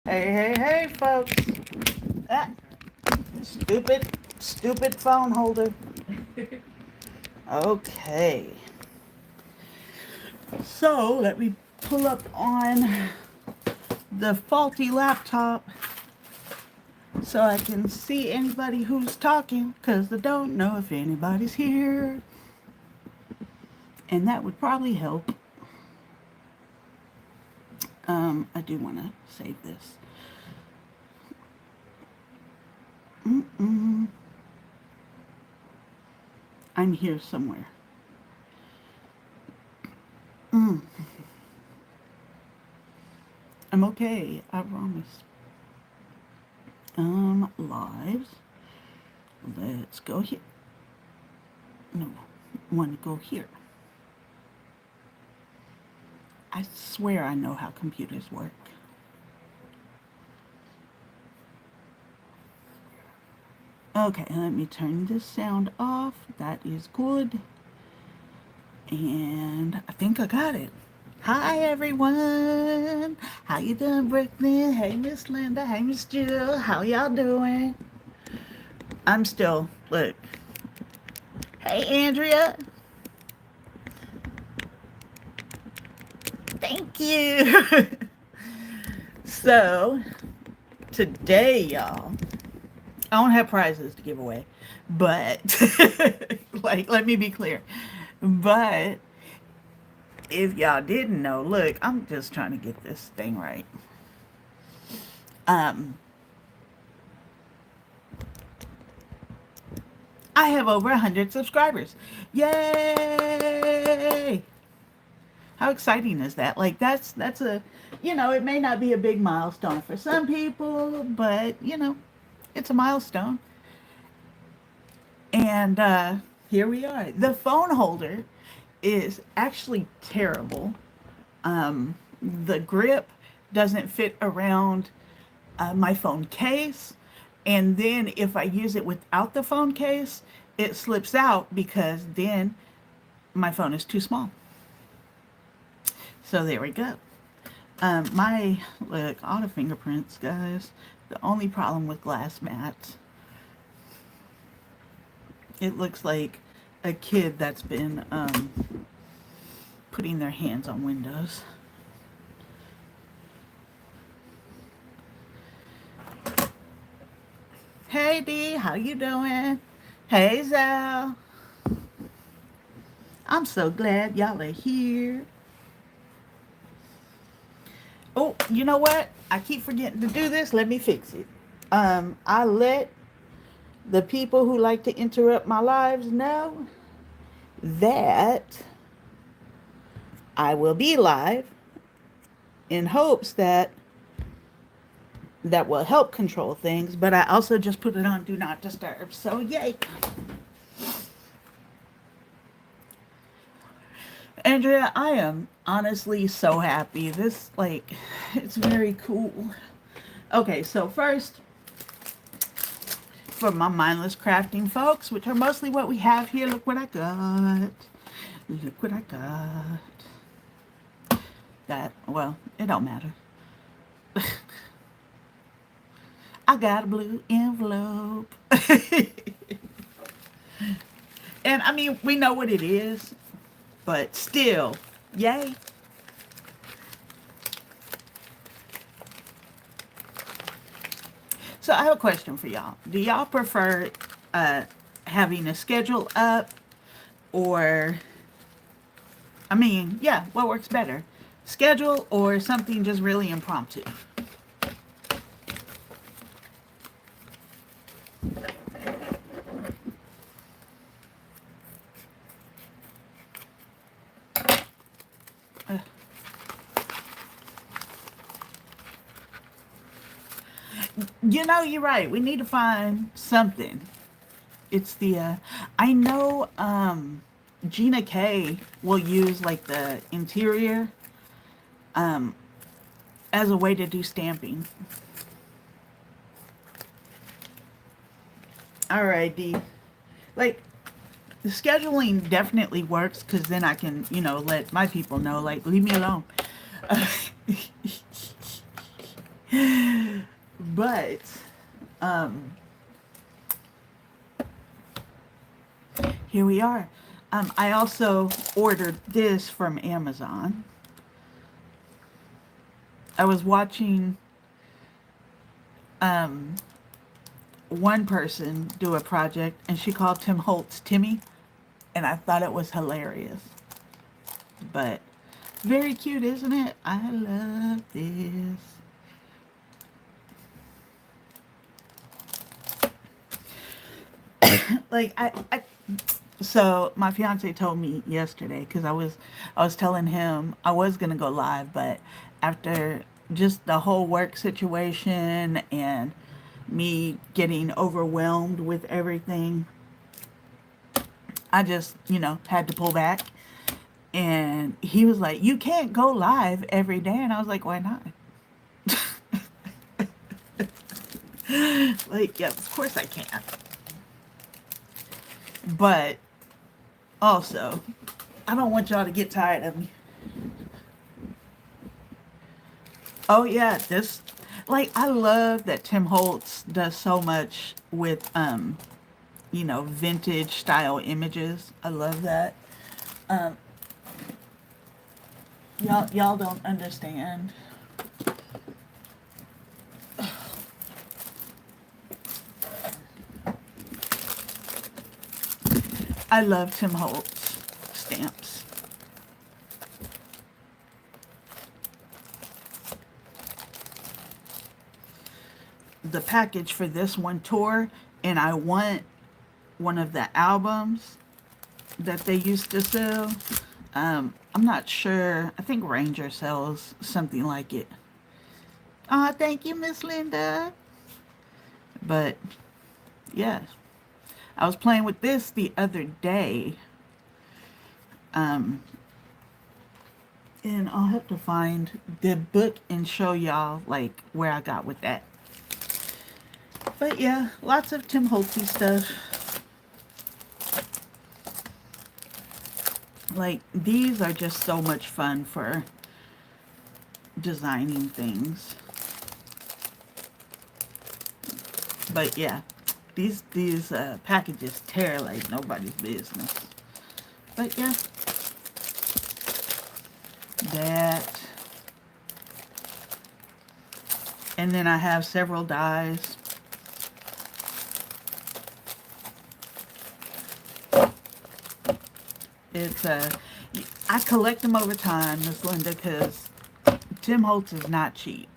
Hey, folks. Ah, stupid phone holder. Okay. So, let me pull up on the faulty laptop so I can see anybody who's talking, because I don't know if anybody's here. And that would probably help. I do want to save this. Mm-mm. I'm here somewhere. Mm. I'm okay, I promise. Lives. Let's go here. No, want to go here. I swear I know how computers work. Okay, let me turn this sound off. That is good. And I think I got it. Hi everyone. How you doing, Brooklyn? Hey Miss Linda. Hey Miss Jill. How y'all doing? I'm still look. Hey Andrea. Thank you. So today, y'all, I don't have prizes to give away, but like, let me be clear. But if y'all didn't know, look, I'm just trying to get this thing right. Um, I have over 100 subscribers. Yay! How exciting is that? Like, that's a, it may not be a big milestone for some people, but it's a milestone. And here we are. The phone holder is actually terrible. The grip doesn't fit around my phone case. And then if I use it without the phone case, it slips out because then my phone is too small. So there we go. My, look, all the fingerprints, guys. The only problem with glass mats, it looks like a kid that's been putting their hands on windows. Hey D, how you doing? Hey Zal. I'm so glad y'all are here. Oh, you know what? I keep forgetting to do this. Let me fix it. I let the people who like to interrupt my lives know that I will be live in hopes that that will help control things, but I also just put it on do not disturb. So yay. Andrea, I am honestly so happy. This, like, it's very cool. Okay, so first, for my mindless crafting folks, which are mostly what we have here, look what I got. Look what I got. That, well, it don't matter. I got a blue envelope. And I mean, we know what it is, but still, yay. So I have a question for y'all. Do y'all prefer having a schedule up, or, I mean, yeah, what works better? Schedule or something just really impromptu? You're right. We need to find something. It's the, I know Gina K will use like the interior as a way to do stamping. Alrighty. Like, the scheduling definitely works because then I can, let my people know, like, leave me alone. But um, here we are. I also ordered this from Amazon. I was watching um, one person do a project, and she called Tim Holtz Timmy, and I thought it was hilarious. But very cute, isn't it? I love this. Like so my fiance told me yesterday, because I was telling him I was gonna go live, but after just the whole work situation and me getting overwhelmed with everything, I just, had to pull back. And he was like, "You can't go live every day." And I was like, "Why not?" Like, yeah, of course I can. But also, I don't want y'all to get tired of me. Oh yeah, I love that Tim Holtz does so much with vintage style images. I love that. Um, y'all don't understand. I love Tim Holtz stamps. The package for this one tore, and I want one of the albums that they used to sell. I'm not sure. I think Ranger sells something like it. Oh, thank you, Miss Linda. But yeah, I was playing with this the other day, um, and I'll have to find the book and show y'all like where I got with that. But yeah, lots of Tim Holtzy stuff. Like, these are just so much fun for designing things. But yeah, these packages tear like nobody's business. But yeah, that. And then I have several dies. It's I collect them over time, Miss Linda, because Tim Holtz is not cheap.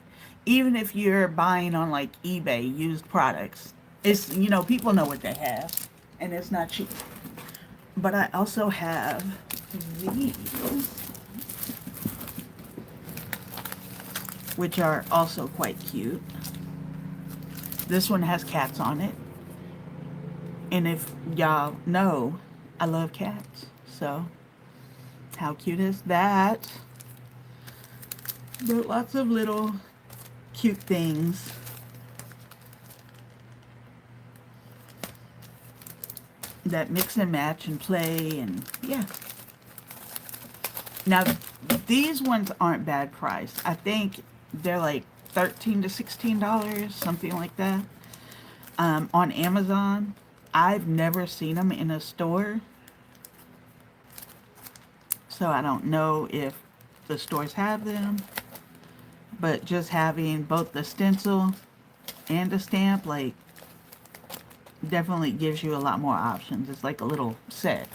Even if you're buying on like eBay used products, it's people know what they have, and it's not cheap. But I also have these, which are also quite cute. This one has cats on it, and if y'all know, I love cats. So how cute is that? But lots of little cute things. That mix and match and play, and yeah. Now, these ones aren't bad price. I think they're like $13 to $16, something like that. On Amazon. I've never seen them in a store, so I don't know if the stores have them. But just having both the stencil and the stamp, like, definitely gives you a lot more options. It's like a little set.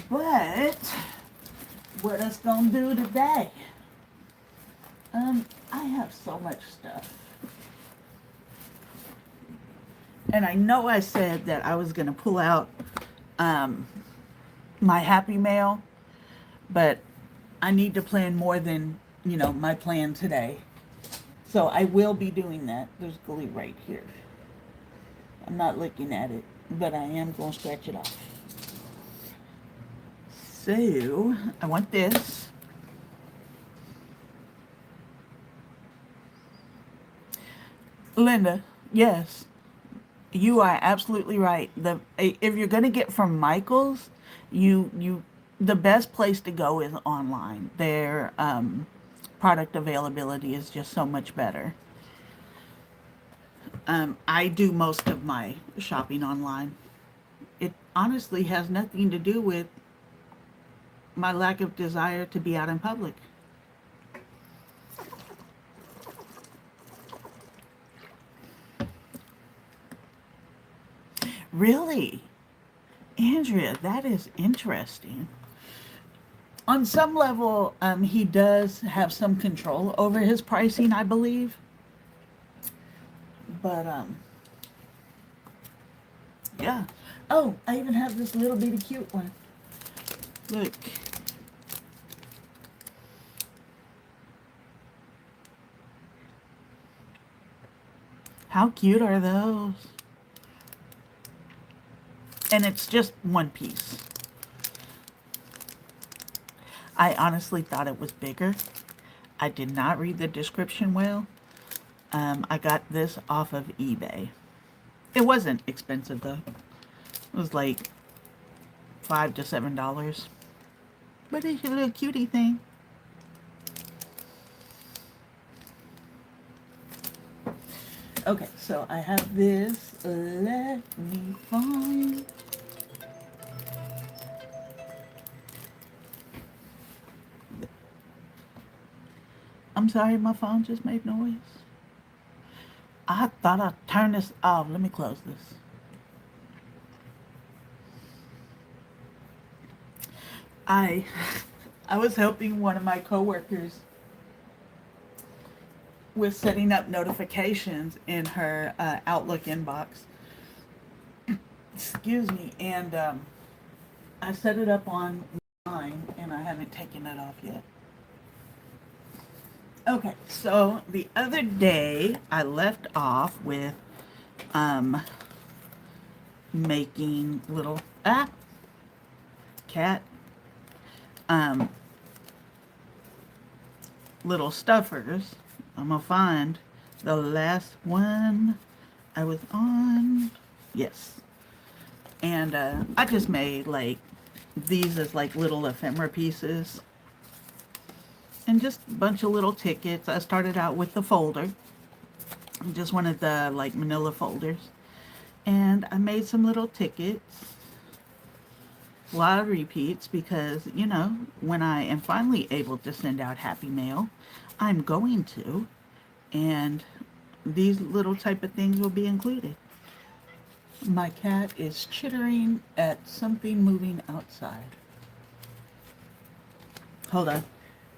But what us gonna do today? I have so much stuff. And I know I said that I was gonna pull out my Happy Mail, but I need to plan more than, my plan today. So I will be doing that. There's glee right here. I'm not looking at it, but I am going to scratch it off. So I want this. Linda, yes, you are absolutely right. If you're gonna get from Michaels, the best place to go is online. Their product availability is just so much better. I do most of my shopping online. It honestly has nothing to do with my lack of desire to be out in public. Really? Andrea, that is interesting. On some level, he does have some control over his pricing, I believe. But yeah. Oh, I even have this little bitty cute one. Look. How cute are those? And it's just one piece. I honestly thought it was bigger. I did not read the description well. I got this off of eBay. It wasn't expensive though. It was like $5 to $7. But it's a little cutie thing. Okay, so I have this. Let me find. I'm sorry, my phone just made noise. I thought I'd turn this off. Let me close this. I I was helping one of my coworkers with setting up notifications in her Outlook inbox. Excuse me, and I set it up on mine, and I haven't taken it off yet. Okay, so the other day I left off with making little cat little stuffers. I'm gonna find the last one I was on. Yes. And I just made like these as like little ephemera pieces and just a bunch of little tickets. I started out with the folder, just one of the like manila folders, and I made some little tickets. A lot of repeats because, you know, when I am finally able to send out Happy Mail, I'm going to, and these little type of things will be included. My cat is chittering at something moving outside. Hold on,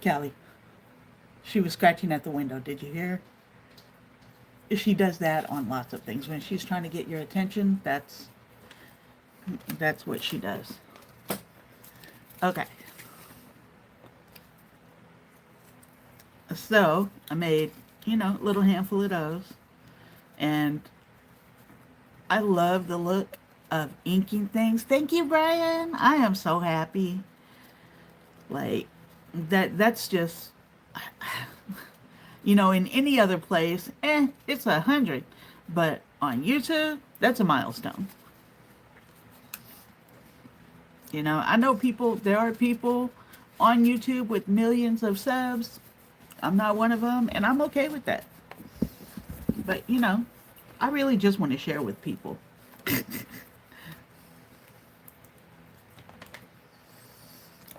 Callie. She was scratching at the window. Did you hear her? She does that on lots of things. When she's trying to get your attention, that's what she does. Okay. So I made, you know, a little handful of those, and I love the look of inking things. Thank you, Brian. I am so happy. Like that's just, you know, in any other place, it's 100, but on YouTube, that's a milestone. You know, I know there are people on YouTube with millions of subs. I'm not one of them, and I'm okay with that. But, you know, I really just want to share with people.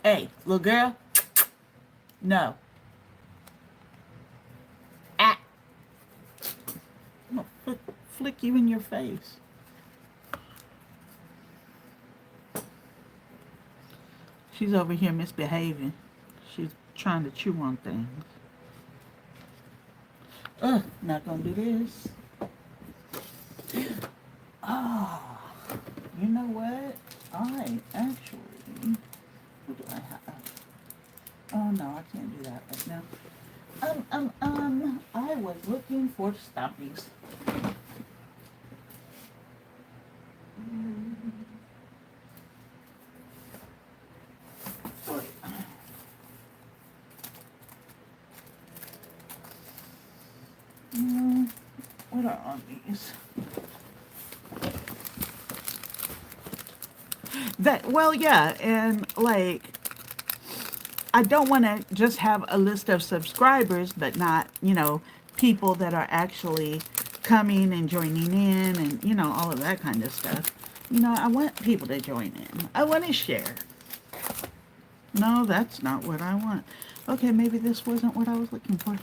Hey, little girl. No. Ah. I'm going to flick you in your face. She's over here misbehaving. She's trying to chew on things. Not gonna do this. Ah, you know what? I actually, what do I have? Oh no, I can't do that right now. I was looking for stoppies. What are on these? Well, yeah, and like, I don't want to just have a list of subscribers, but not, people that are actually coming and joining in and, all of that kind of stuff. I want people to join in. I want to share. No, that's not what I want. Okay, maybe this wasn't what I was looking for.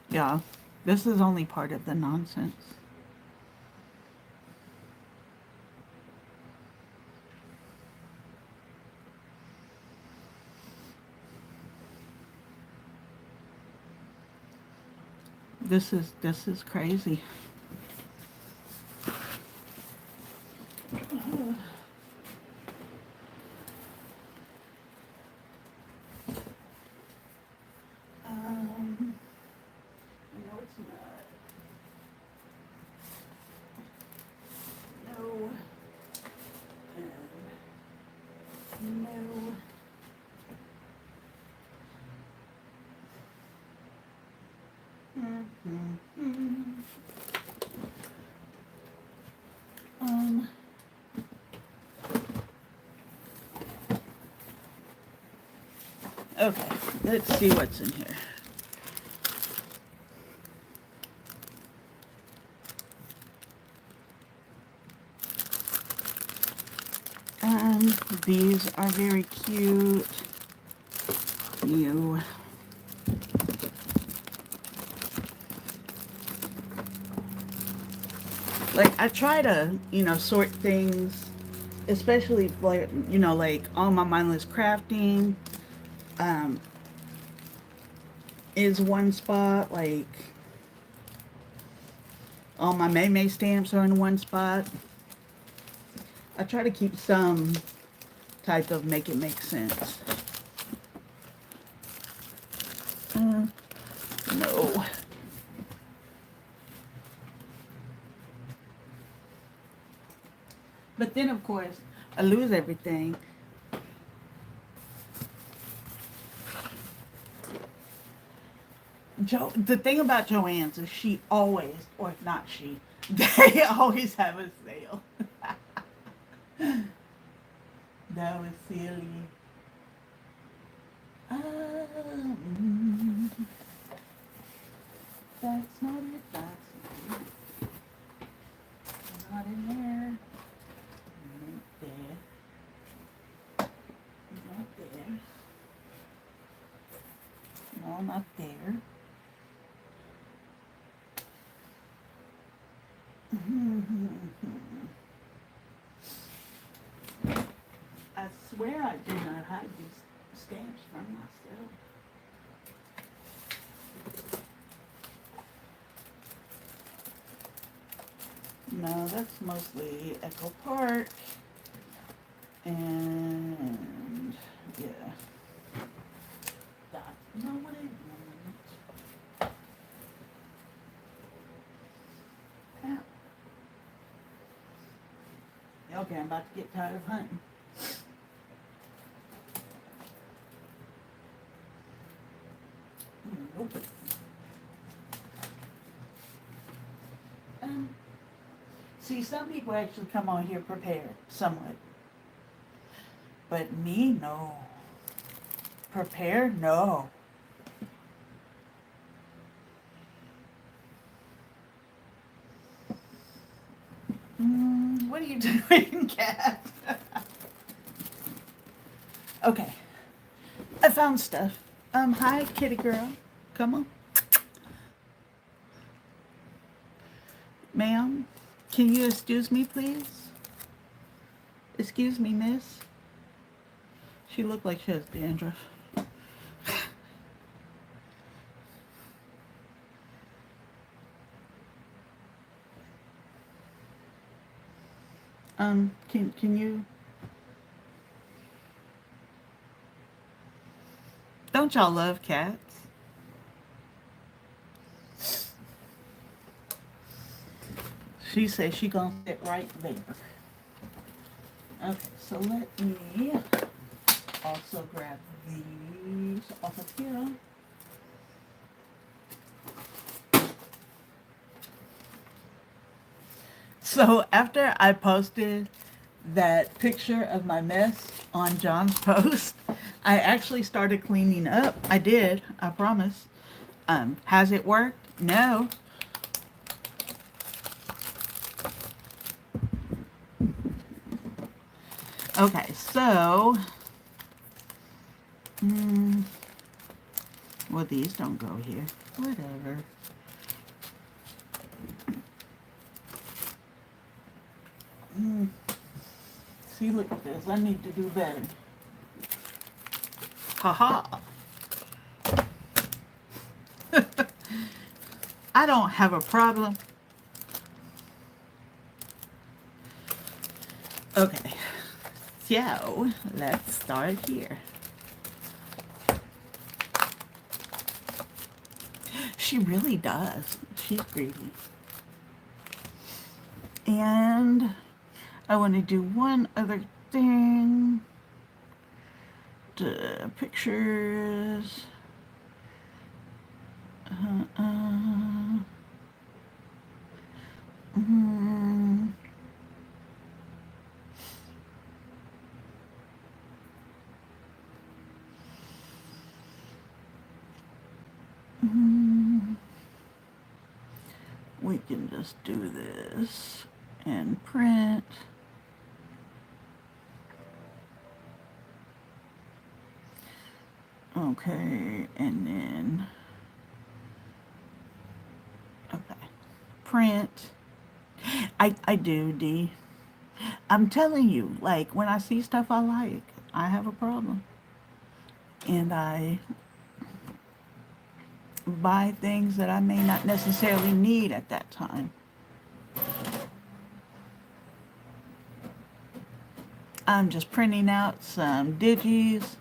Yeah, this is only part of the nonsense. This is crazy. No, it's not. No. And no. Mm-hmm. Um. Okay, let's see what's in here. These are very cute. You. Like, I try to, sort things, especially, like, like all my mindless crafting um, is one spot. Like, all my May stamps are in one spot. I try to keep some type of make it make sense. No. But then, of course, I lose everything. The thing about Joann's is she always, or not she, they always have a sale. That was silly. Um, that's not it. That's not it. Not in there. Not there. Not there. No, not there. I swear I did not hide these stamps from myself. No, that's mostly Echo Park. And yeah. That's not what I want. Okay, I'm about to get tired of hunting. Nope. See, some people actually come on here prepared, somewhat. But me, no. Prepared, no. What are you doing, cat? Okay. I found stuff. Hi, kitty girl. Come on. Ma'am, can you excuse me, please? Excuse me, miss. She looked like she has dandruff. Can you? Don't y'all love cats? She says she gonna sit right there. Okay, so let me also grab these off of here. So after I posted that picture of my mess on John's post. I actually started cleaning up. I did, I promise. Has it worked? No. Okay, so, well, these don't go here. Whatever. See, look at this. I need to do better. Haha. I don't have a problem. Okay, so let's start here. She really does. She's greedy. And I want to do one other thing. The pictures. We can just do this and print. Okay, and then, okay, print. I do, D. I'm telling you, like, when I see stuff I like, I have a problem. And I buy things that I may not necessarily need at that time. I'm just printing out some digis.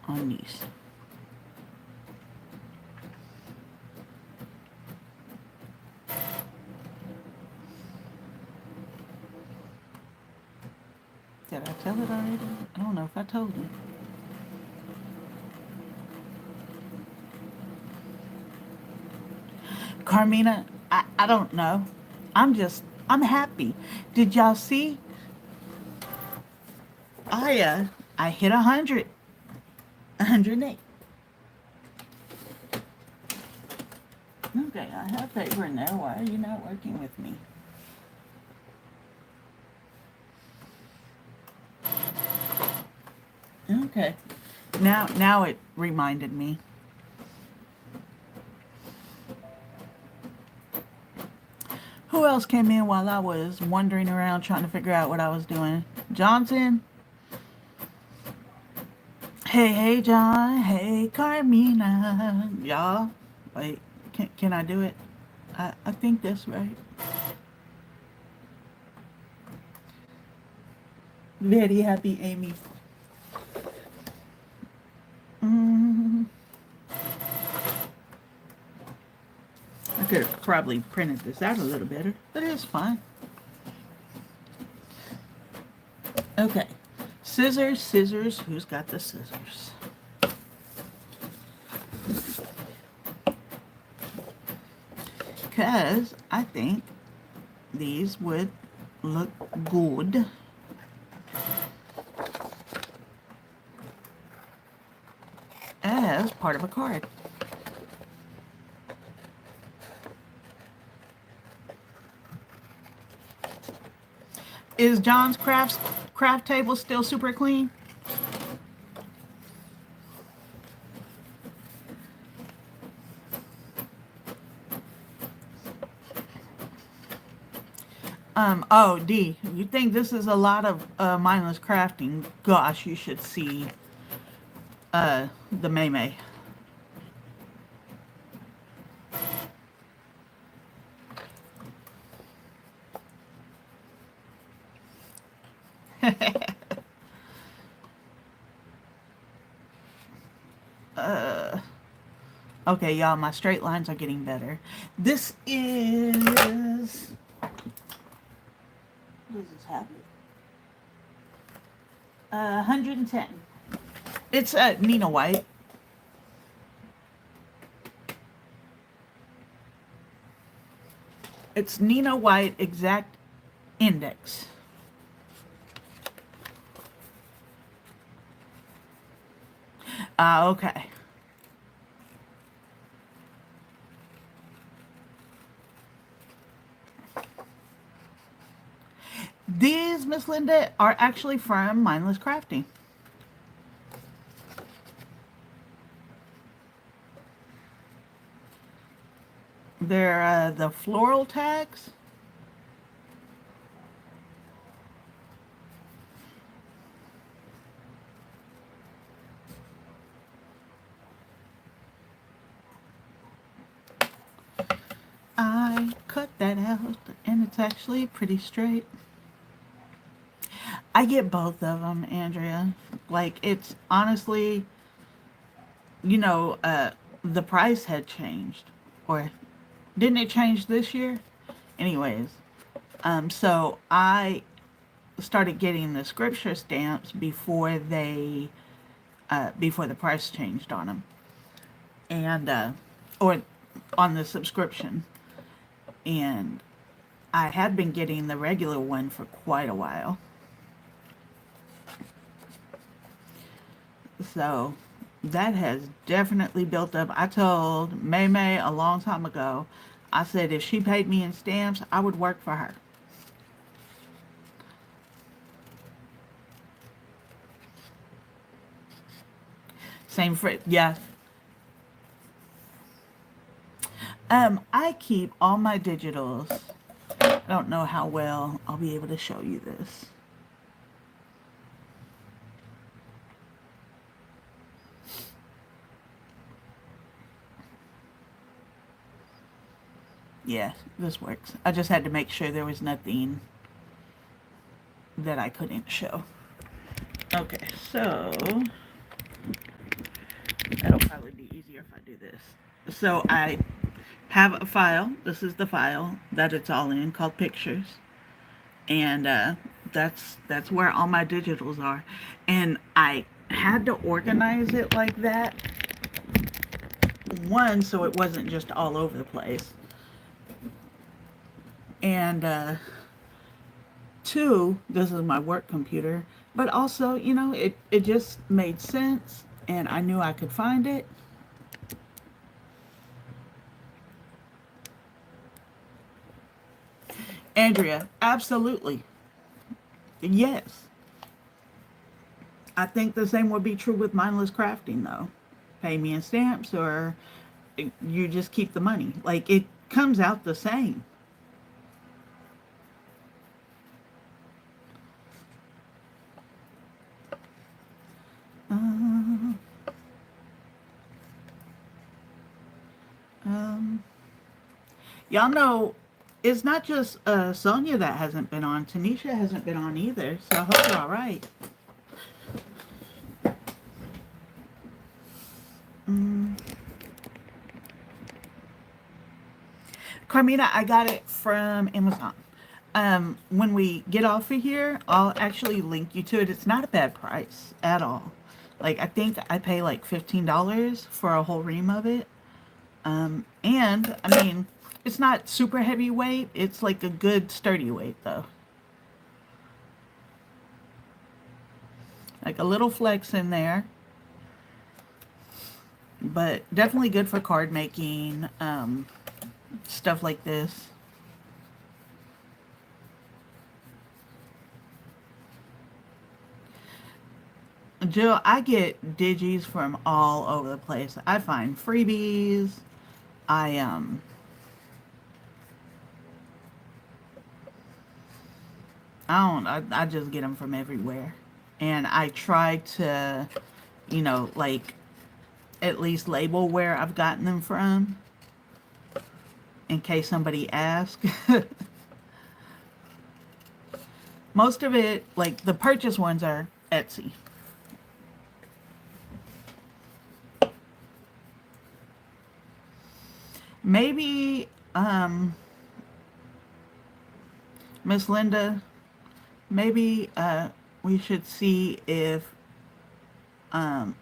On these. Did I tell it already? I don't know if I told you. Carmina, I don't know. I'm happy. Did y'all see? I hit 100. 108. Okay, I have paper in there. Why are you not working with me? Okay. Now it reminded me. Who else came in while I was wandering around trying to figure out what I was doing? Johnson? Hey, John. Hey, Carmina. Y'all. Wait, can I do it? I think that's right. Very happy, Amy. I could have probably printed this out a little better, but it's fine. Okay. Scissors, scissors. Who's got the scissors? Because I think these would look good as part of a card. Is John's craft table still super clean? Oh, D, you think this is a lot of mindless crafting? Gosh, you should see the May. Okay, y'all, my straight lines are getting better. This is... What does this have? 110. It's Nina White. It's Nina White Exact Index. Okay. These, Miss Linda, are actually from Mindless Crafting. They're the floral tags. I cut that out, and it's actually pretty straight. I get both of them, Andrea. Like, it's honestly, you know, the price had changed. Or didn't it change this year? Anyways, so I started getting the scripture stamps before the price changed on them. And, or on the subscription. And I had been getting the regular one for quite a while. So that has definitely built up. I told May May a long time ago, I said if she paid me in stamps, I would work for her. Same for, yeah. I keep all my digitals. I don't know how well I'll be able to show you this. Yeah, this works. I just had to make sure there was nothing that I couldn't show. Okay, so that'll probably be easier if I do this. So I have a file. This is the file that it's all in called pictures. And that's where all my digitals are. And I had to organize it like that. One, so it wasn't just all over the place. And two, this is my work computer. But also, you know, it just made sense and I knew I could find it. Andrea, absolutely. Yes. I think the same would be true with mindless crafting, though. Pay me in stamps or you just keep the money. Like, it comes out the same. Uh, um, y'all know it's not just Sonia that hasn't been on. Tanisha hasn't been on either, so I hope you're all right. Mm. Carmina, I got it from Amazon. When we get off of here, I'll actually link you to it. It's not a bad price at all. Like, I think I pay like $15 for a whole ream of it. And I mean, it's not super heavy weight. It's like a good sturdy weight though. Like a little flex in there, but definitely good for card making, stuff like this. Jill, I get digis from all over the place. I find freebies. I I don't. I just get them from everywhere, and I try to, you know, like at least label where I've gotten them from in case somebody asks. Most of it, like the purchase ones, are Etsy. Maybe, Miss Linda, maybe we should see if um,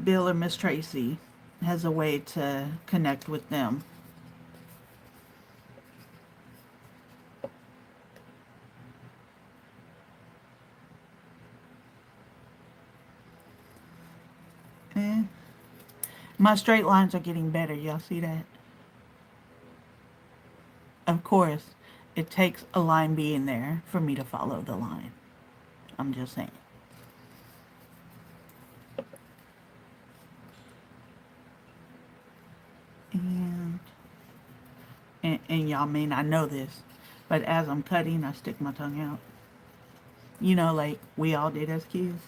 Bill or Miss Tracy has a way to connect with them. My straight lines are getting better. Y'all see that? Of course, it takes a line being there for me to follow the line. I'm just saying. And, and y'all may not know this, but as I'm cutting, I stick my tongue out. You know, like we all did as kids.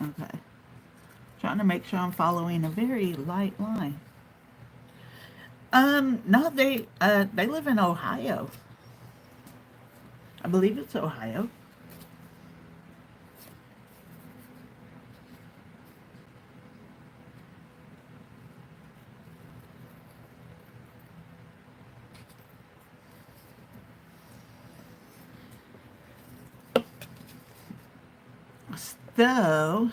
Okay. Trying to make sure I'm following a very light line. No, they live in Ohio. I believe it's Ohio. So,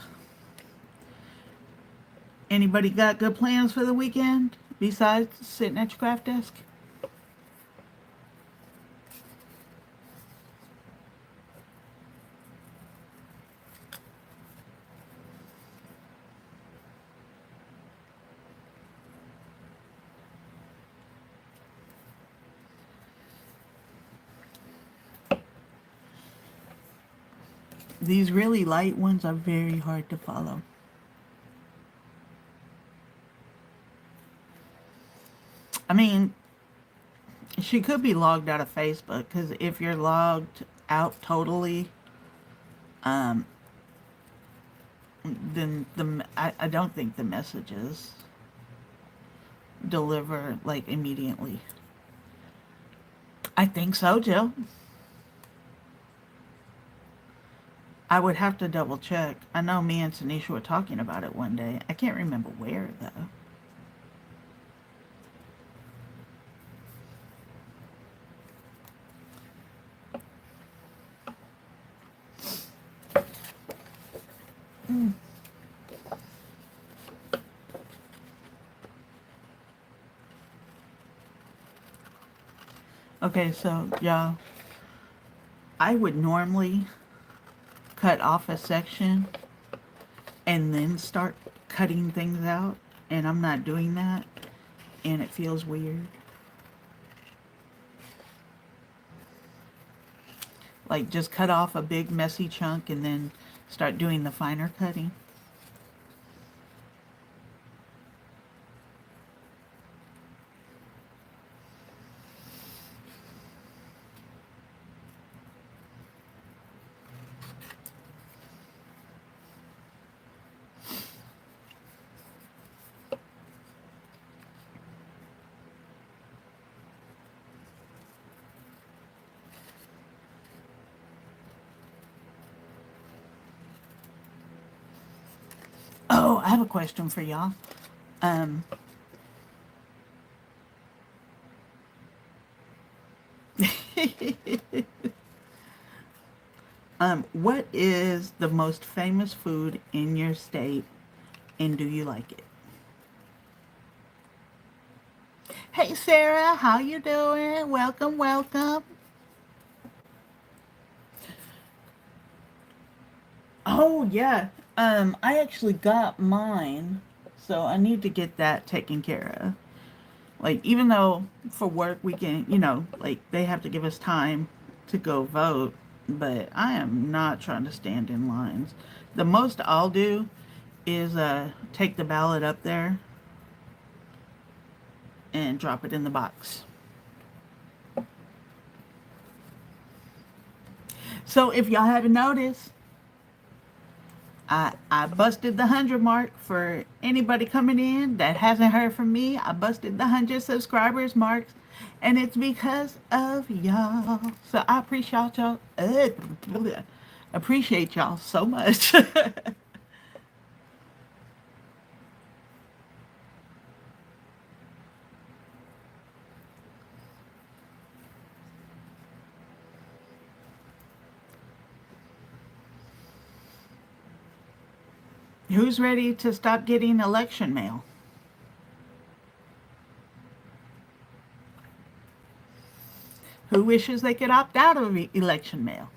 anybody got good plans for the weekend besides sitting at your craft desk? These really light ones are very hard to follow. I mean, she could be logged out of Facebook because if you're logged out totally, um, then I don't think the messages deliver like immediately. I think so, Jill. I would have to double check. I know me and Tanisha were talking about it one day. I can't remember where though. Okay, so y'all, I would normally cut off a section and then start cutting things out, and I'm not doing that, and it feels weird. Like just cut off a big messy chunk and then start doing the finer cutting. Oh, I have a question for y'all. Um, what is the most famous food in your state, and do you like it? Hey, Sarah, how you doing? Welcome, welcome. Oh, yeah. I actually got mine, so I need to get that taken care of. Like, even though for work we can, like they have to give us time to go vote, but I am not trying to stand in lines. The most I'll do is take the ballot up there and drop it in the box. So if y'all haven't noticed, I busted the 100 mark. For anybody coming in that hasn't heard from me, I busted the 100 subscribers marks, and it's because of y'all. So I appreciate y'all so much. Who's ready to stop getting election mail? Who wishes they could opt out of election mail?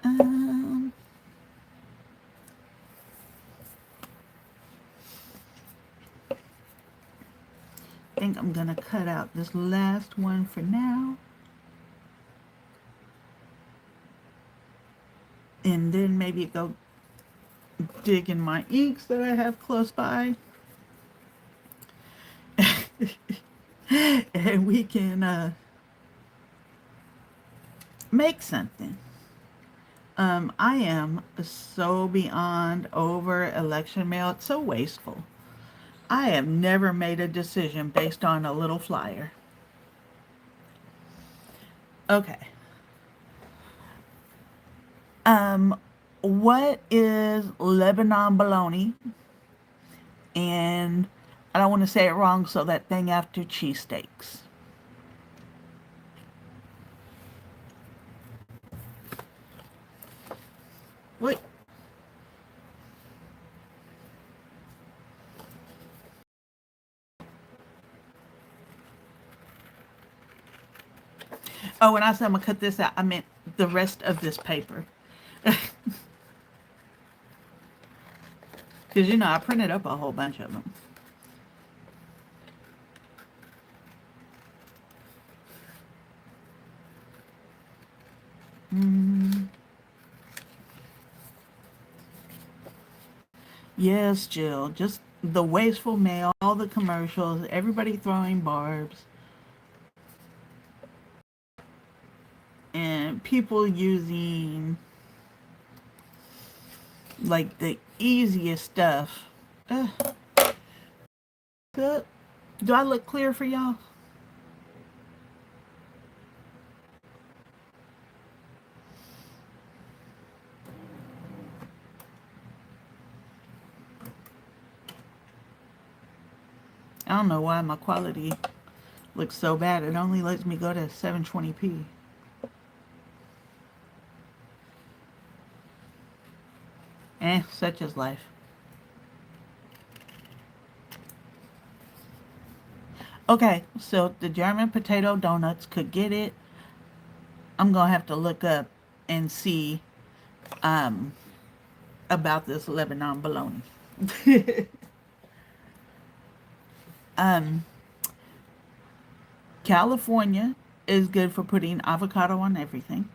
Um, I think I'm going to cut out this last one for now. And then maybe go dig in my inks that I have close by. And we can make something. I am so beyond over election mail. It's so wasteful. I have never made a decision based on a little flyer. Okay. What is Lebanon bologna? And I don't want to say it wrong, so that thing after cheesesteaks. Wait. Oh, when I said I'm going to cut this out, I meant the rest of this paper. Because, you know, I printed up a whole bunch of them. Yes, Jill. Just the wasteful mail, all the commercials, everybody throwing barbs, and people using like the easiest stuff. Good. Do I look clear for y'all? I don't know why my quality looks so bad. It only lets me go to 720p. Such is life. Okay, so the German potato donuts could get it. I'm gonna have to look up and see about this Lebanon bologna. California is good for putting avocado on everything.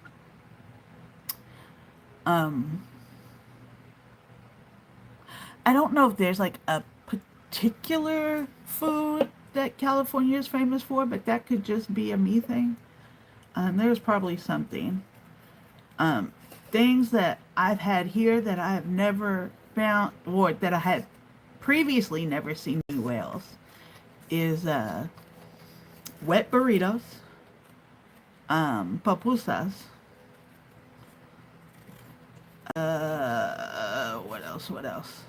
I don't know if there's like a particular food that California is famous for, but that could just be a me thing. There's probably something. Things that I've had here that I have never found, or that I had previously never seen anywhere else, is wet burritos, pupusas. What else? What else?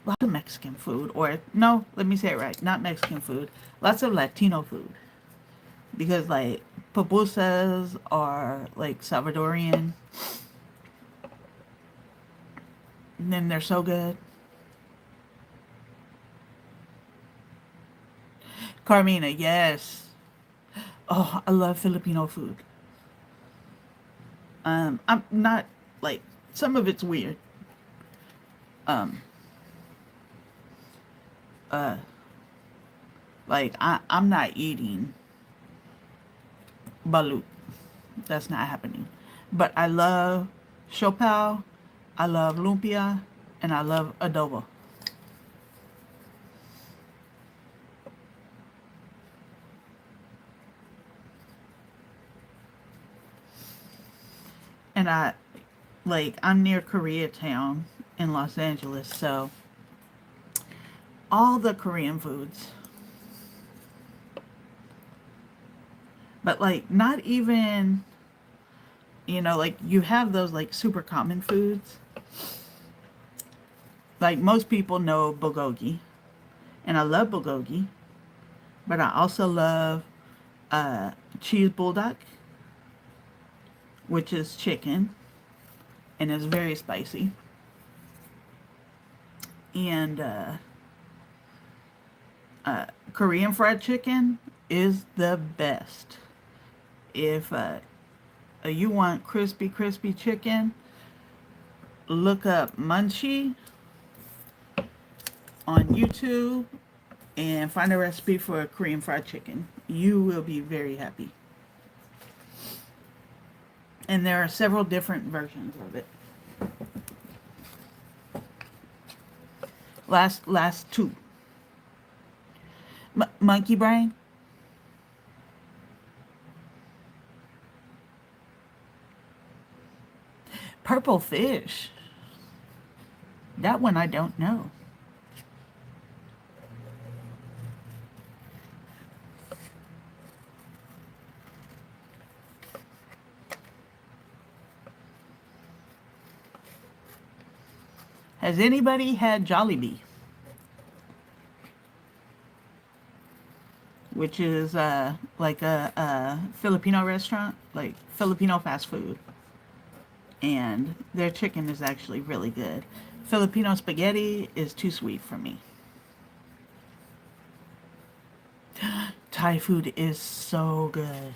Lots of Mexican food, or no, let me say it right, not Mexican food. Lots of Latino food, because like pupusas are like Salvadorian, and then they're so good. Carmina, yes. Oh, I love Filipino food. I'm not like, some of it's weird. Um, uh, like I'm not eating balut. That's not happening. But I love chopal, I love lumpia, and I love adobo. And I'm near Koreatown in Los Angeles, so all the Korean foods. But like not even, like you have those like super common foods. Like most people know bulgogi, and I love bulgogi, but I also love cheese bulldog, which is chicken and is very spicy. And Korean fried chicken is the best. If you want crispy chicken, look up Munchie on YouTube and find a recipe for a Korean fried chicken. You will be very happy. And there are several different versions of it. Last two. Monkey brain. Purple fish. That one I don't know. Has anybody had Jollibee? Which is like a Filipino restaurant, like Filipino fast food. And their chicken is actually really good. Filipino spaghetti is too sweet for me. Thai food is so good.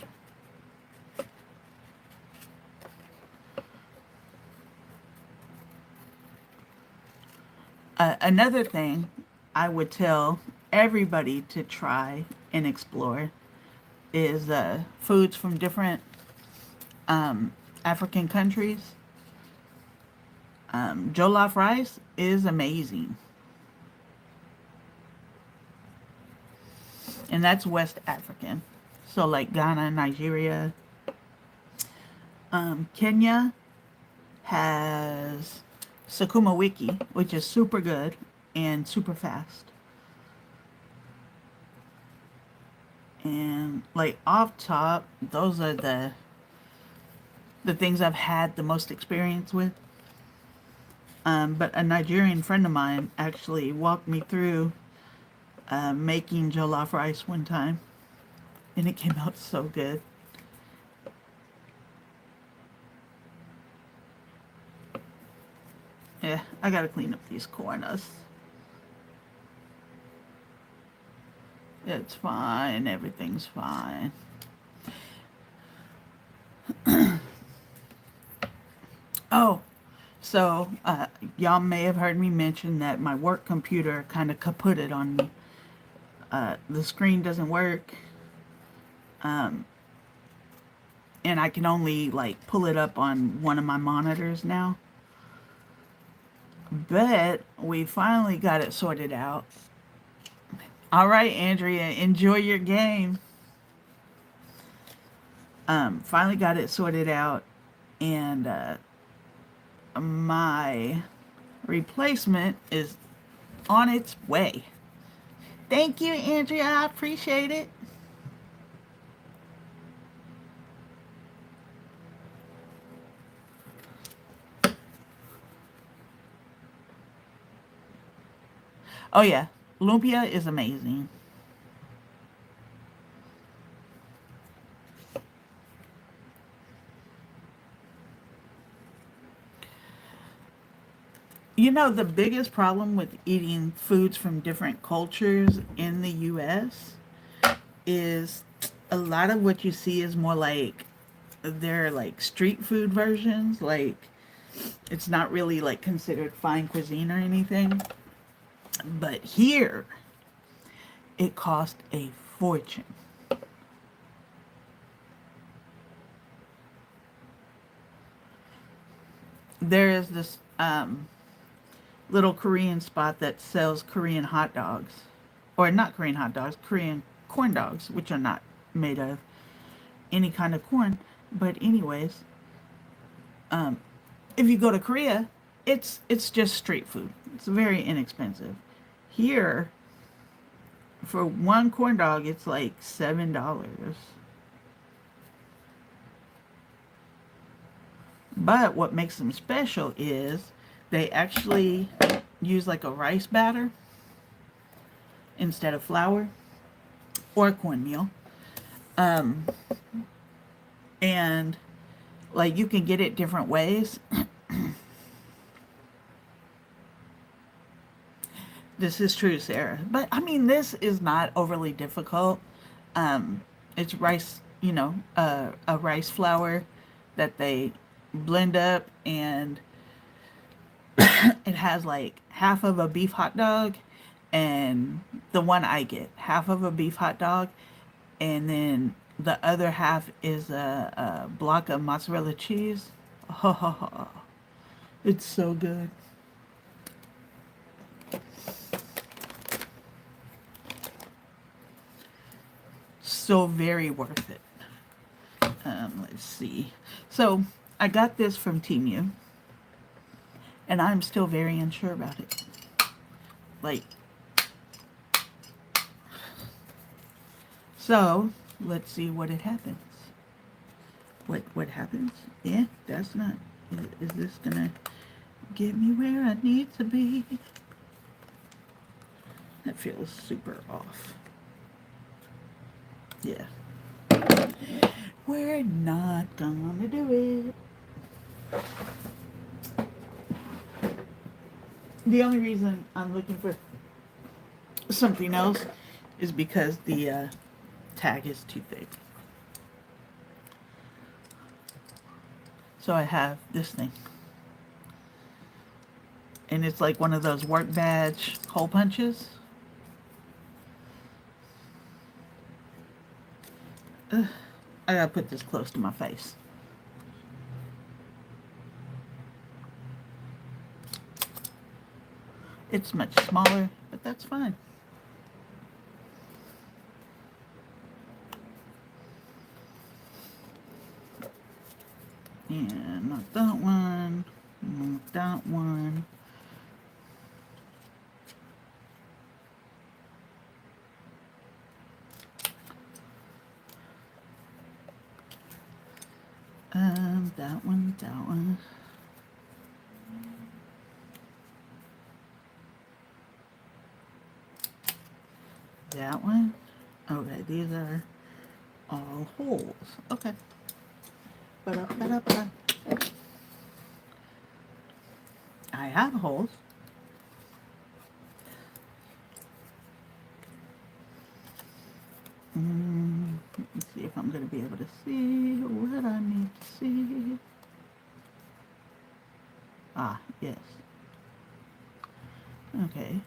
Another thing I would tell everybody to try and explore is foods from different African countries. Jollof rice is amazing. And that's West African. So like Ghana, Nigeria. Kenya has Sukuma Wiki, which is super good and super fast. And like off top, those are the things I've had the most experience with. But a Nigerian friend of mine actually walked me through making jollof rice one time, and it came out so good. Yeah, I gotta clean up these corners. It's fine, everything's fine. Oh, so y'all may have heard me mention that my work computer kind of kaputted on me. The screen doesn't work. And I can only like pull it up on one of my monitors now. But we finally got it sorted out. All right, Andrea, enjoy your game. Finally got it sorted out, and my replacement is on its way. Thank you, Andrea. I appreciate it. Oh yeah, lumpia is amazing. You know, the biggest problem with eating foods from different cultures in the US is a lot of what you see is more like they're like street food versions. Like, it's not really like considered fine cuisine or anything. But here, it cost a fortune. There is this little Korean spot that sells Korean hot dogs. Or not Korean hot dogs, Korean corn dogs, which are not made of any kind of corn. But anyways, if you go to Korea, it's just street food. It's very inexpensive. Here, for one corn dog, it's like $7. But what makes them special is they actually use like a rice batter instead of flour or cornmeal. Um, and like you can get it different ways. This is true, Sarah. But I mean, this is not overly difficult. Um, it's rice, a rice flour that they blend up, and it has like half of a beef hot dog, and the one I get, half of a beef hot dog, and then the other half is a block of mozzarella cheese. It's so good. So very worth it. Let's see. So I got this from Temu, and I'm still very unsure about it. Like, so let's see what it happens. What happens? Yeah, that's not. Is this gonna get me where I need to be? That feels super off. Yeah. We're not gonna do it. The only reason I'm looking for something else is because the tag is too thick. So I have this thing. And it's like one of those work badge hole punches. Ugh, I gotta put this close to my face. It's much smaller, but that's fine. And not that one, not that one. That one, that one. That one. Okay, these are all holes. Okay. Ba-da-ba-da-ba. I have holes. Let's see if I'm going to be able to see what I need to see. Ah, yes. Okay.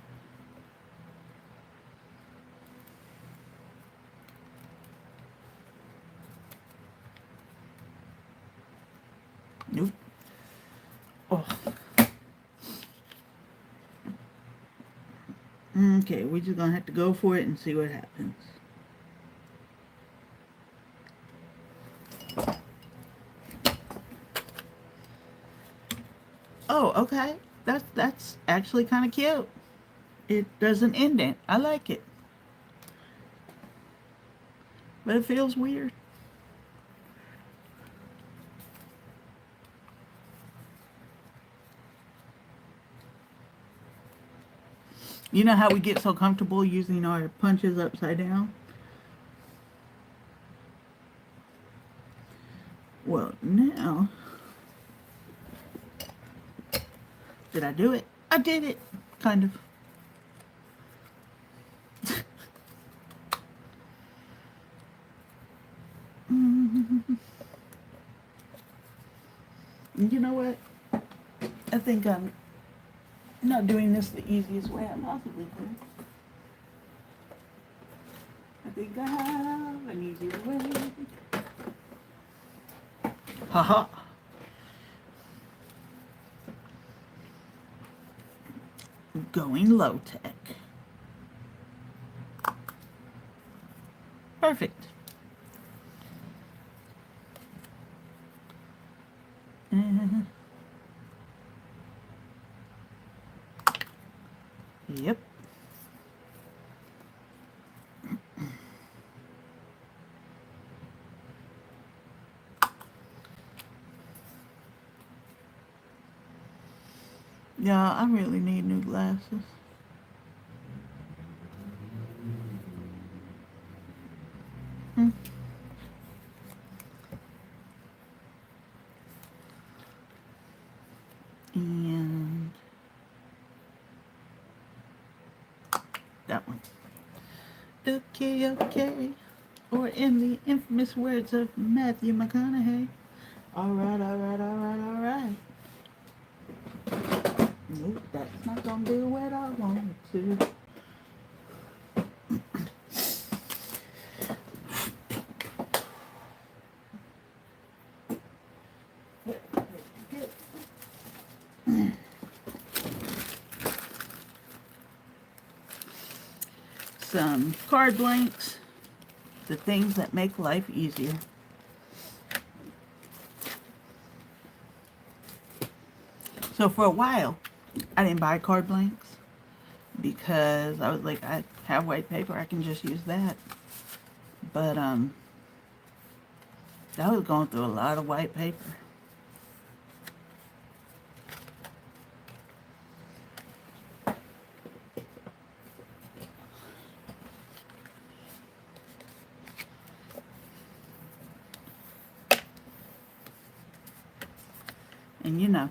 Nope. Oh. Okay, we're just going to have to go for it and see what happens. Oh, okay. That's actually kind of cute. It doesn't indent. I like it. But it feels weird. You know how we get so comfortable using our punches upside down? Well, now, did I do it? I did it, kind of. You know what? I think I'm not doing this the easiest way I possibly could. I think I have an easier way. Haha. Going low tech. Perfect. Yep. Yeah, I really need new glasses. And that one. Okay, okay. Or in the infamous words of Matthew McConaughey. Alright, alright, alright, alright. Nope, that's not gonna do what I want to. Some card blanks, the things that make life easier. So for a while, I didn't buy card blanks because I was like, I have white paper, I can just use that. But I was going through a lot of white paper. And you know,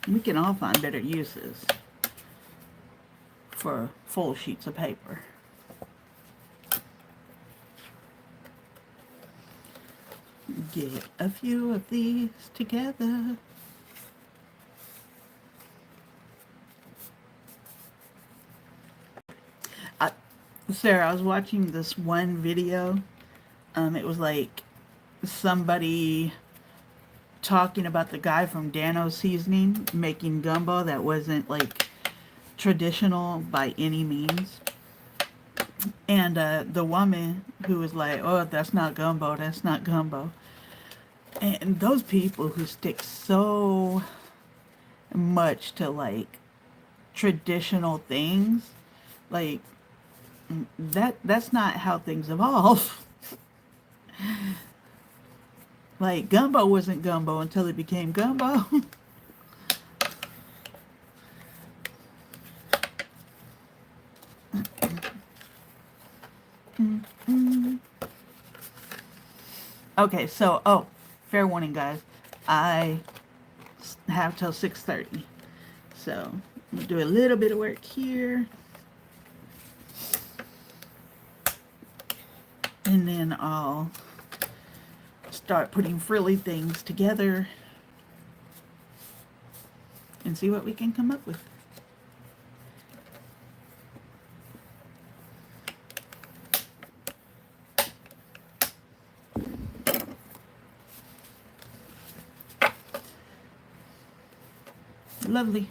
we can all find better uses for full sheets of paper. Get a few of these together. Sarah, I was watching this one video. It was like somebody talking about the guy from Dano Seasoning making gumbo that wasn't like traditional by any means. And the woman who was like, oh, that's not gumbo, that's not gumbo. And those people who stick so much to like traditional things, like that's not how things evolve. Like gumbo wasn't gumbo until it became gumbo. Okay, so fair warning, guys. I have till 6:30, so I'm gonna do a little bit of work here, and then I'll start putting frilly things together and see what we can come up with. Lovely.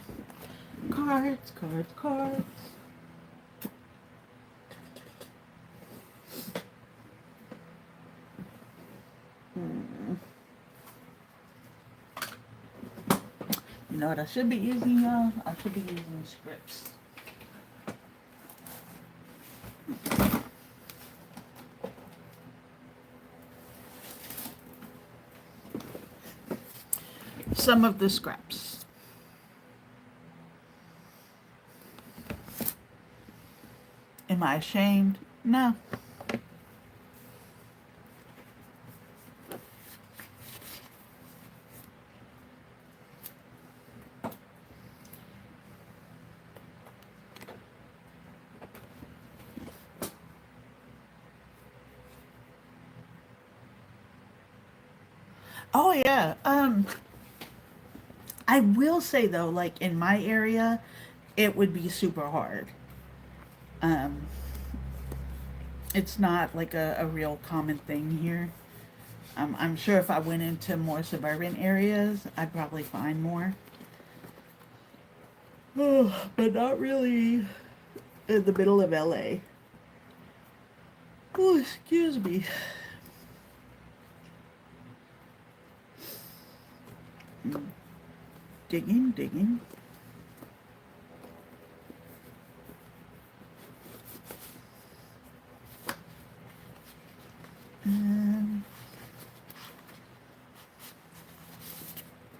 Cards, cards, cards. You know what I should be using, y'all? I should be using scripts. Some of the scraps. Am I ashamed? No. Oh yeah. I will say though, like in my area, it would be super hard. Um, it's not like a real common thing here. I'm sure if I went into more suburban areas, I'd probably find more. But not really in the middle of LA. Oh, excuse me. Digging, digging.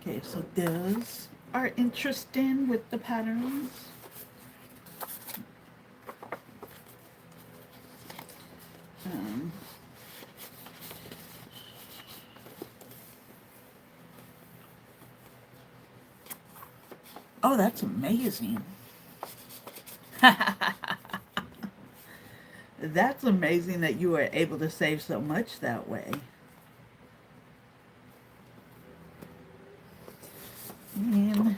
Okay, so those are interesting with the patterns. Um, Oh, that's amazing. That's amazing that you were able to save so much that way. And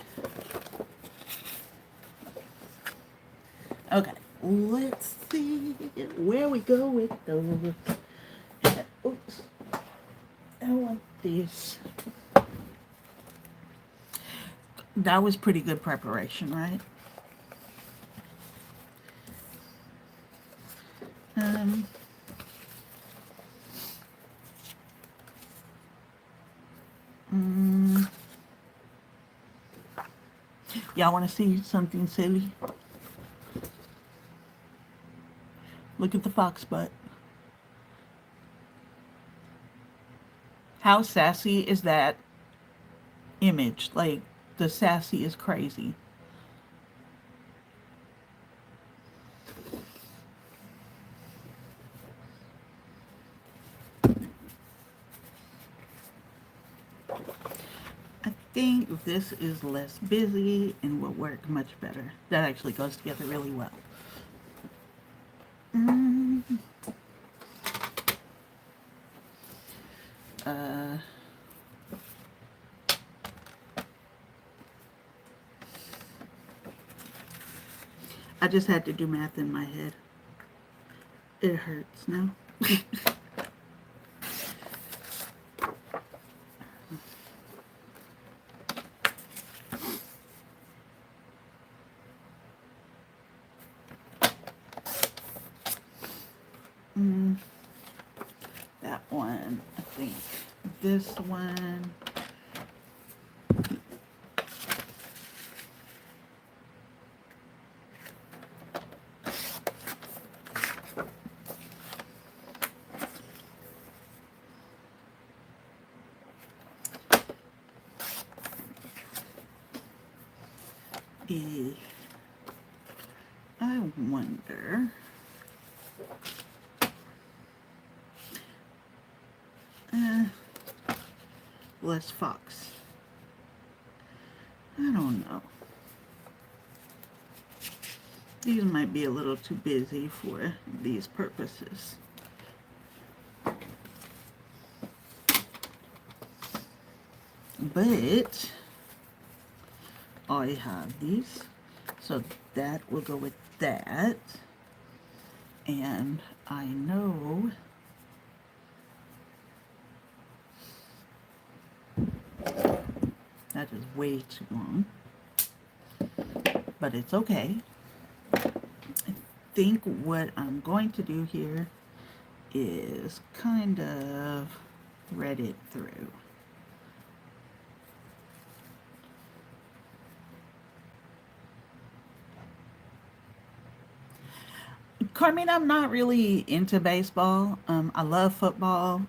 okay, let's see where we go with those. Oops, I want this. That was pretty good preparation, right? Um, mm, y'all want to see something silly? Look at the fox butt. How sassy is that image? Like, the sassy is crazy. I think this is less busy and will work much better. That actually goes together really well. Mm, uh, I just had to do math in my head. It hurts now. mm, that one, I think. This one. I wonder. Uh, less fox. I don't know. These might be a little too busy for these purposes. But I have these, so that will go with that. And I know that is way too long, but it's okay. I think what I'm going to do here is kind of read it through. Carmine, I'm not really into baseball. I love football,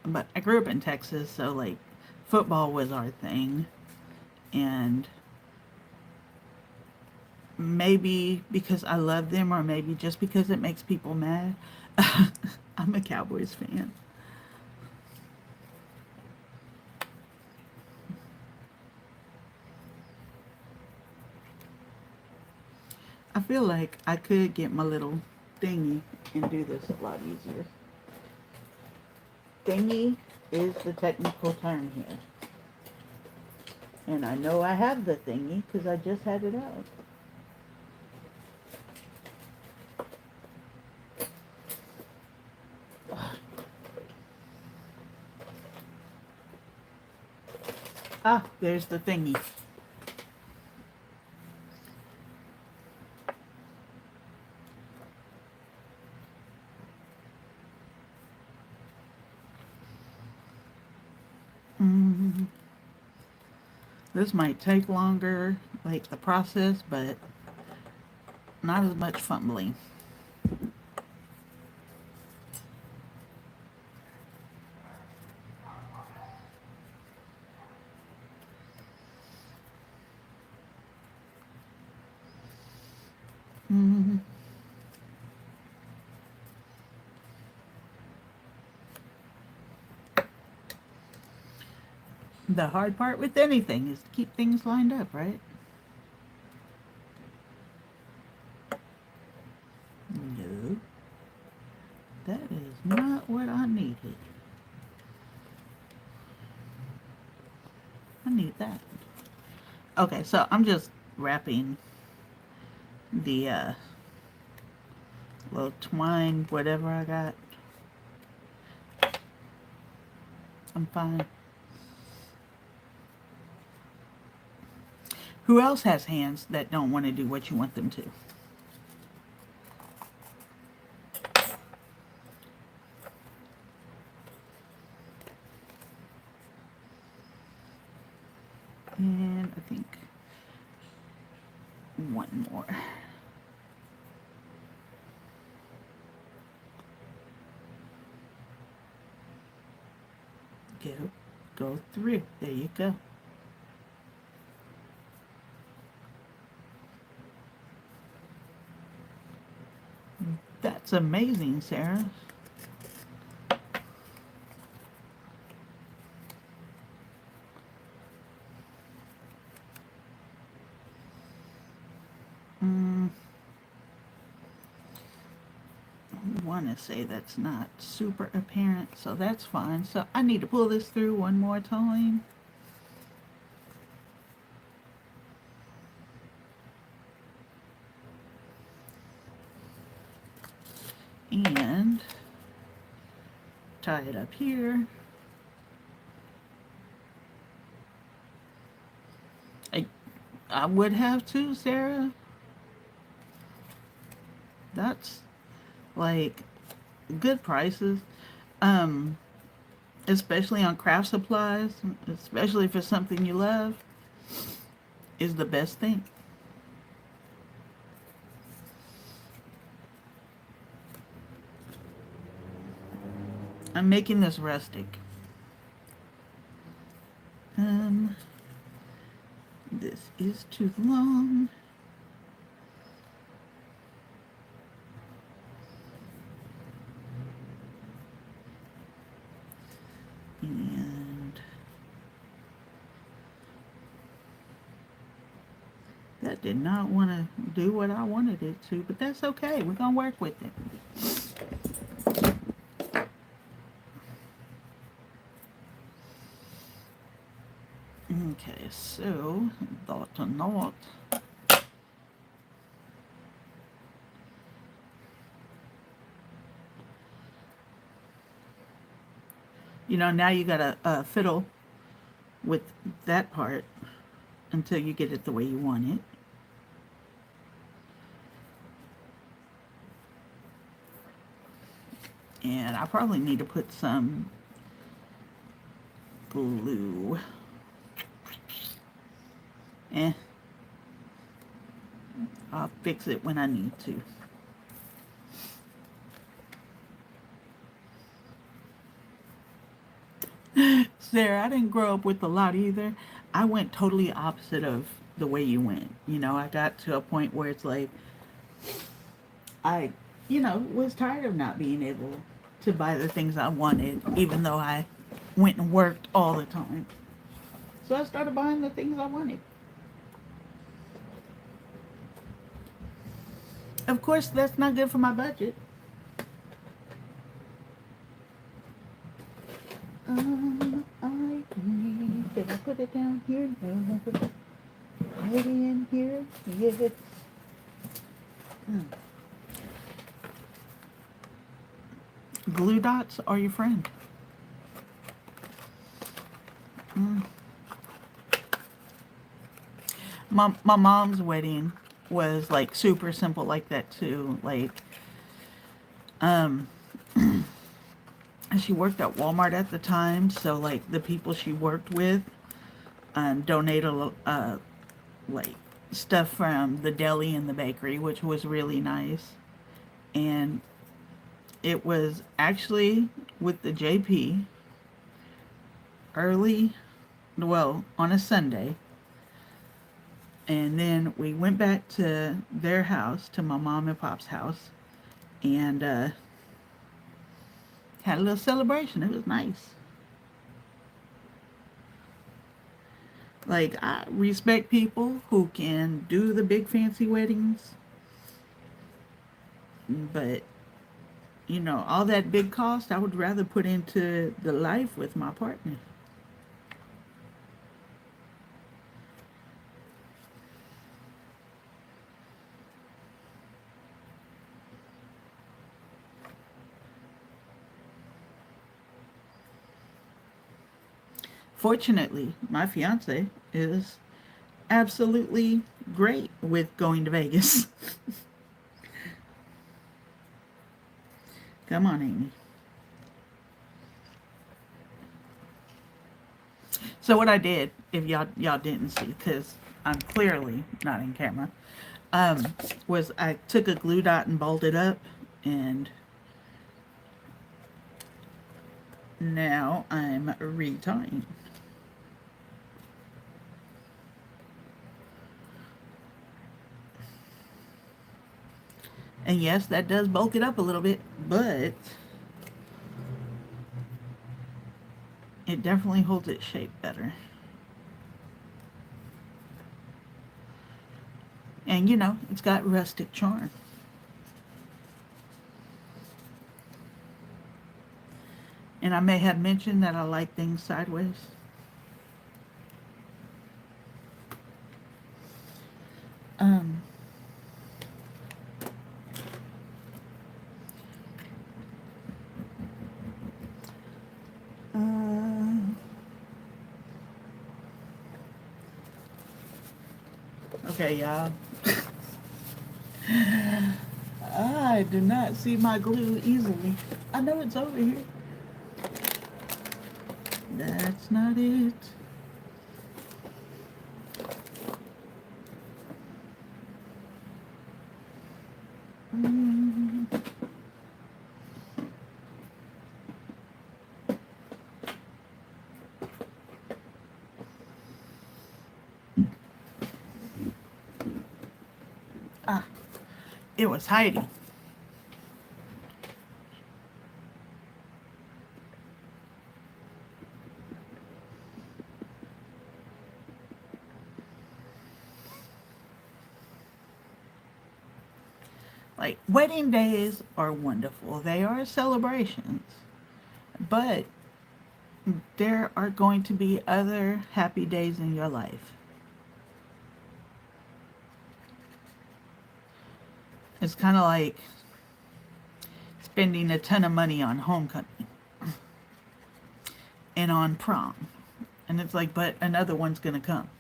but I grew up in Texas, so like football was our thing. And maybe because I love them, or maybe just because it makes people mad, I'm a Cowboys fan. I feel like I could get my little thingy and do this a lot easier. Thingy is the technical term here. And I know I have the thingy because I just had it out. Ah, there's the thingy. Mm, this might take longer, like the process, but not as much fumbling. Mm, the hard part with anything is to keep things lined up, right? No, that is not what I needed. I need that. Okay, so I'm just wrapping the little twine, whatever I got. I'm fine. Who else has hands that don't want to do what you want them to? And I think one more. Go through. There you go. That's amazing, Sarah. I want to say that's not super apparent, so that's fine. So I need to pull this through one more time. And tie it up here. I would have to, Sarah. That's like good prices. Um, Especially on craft supplies, especially for something you love, is the best thing. I'm making this rustic. This is too long. And that did not want to do what I wanted it to, but that's okay. We're going to work with it. Okay, so dot to knot. You know, now you got to fiddle with that part until you get it the way you want it. And I probably need to put some glue. I'll fix it when I need to. Sarah, I didn't grow up with a lot either. I went totally opposite of the way you went. You know, I got to a point where it's like, I, was tired of not being able to buy the things I wanted, even though I went and worked all the time. So I started buying the things I wanted. Of course, that's not good for my budget. Did I put it down here? No. Maybe in here? Yes. Glue dots are your friend. My mom's wedding was like super simple like that too. Like, she worked at Walmart at the time, so like the people she worked with donated like stuff from the deli and the bakery, which was really nice. And it was actually with the JP early, well, on a Sunday. And then we went back to their house, to my mom and pop's house, and had a little celebration. It was nice. Like, I respect people who can do the big fancy weddings. But, you know, all that big cost, I would rather put into the life with my partner. Fortunately, my fiance is absolutely great with going to Vegas. Come on, Amy. So what I did, if y'all didn't see, because I'm clearly not in camera, was I took a glue dot and bolted up, and now I'm retying. And yes, that does bulk it up a little bit, but it definitely holds its shape better. And you know, it's got rustic charm. And I may have mentioned that I like things sideways. Um, uh, okay, y'all. I do not see my glue easily. I know it's over here. That's not it. Mm. Ah, it was hiding. Like, wedding days are wonderful. They are celebrations. But there are going to be other happy days in your life. It's kind of like spending a ton of money on homecoming and on prom. And it's like, but another one's going to come.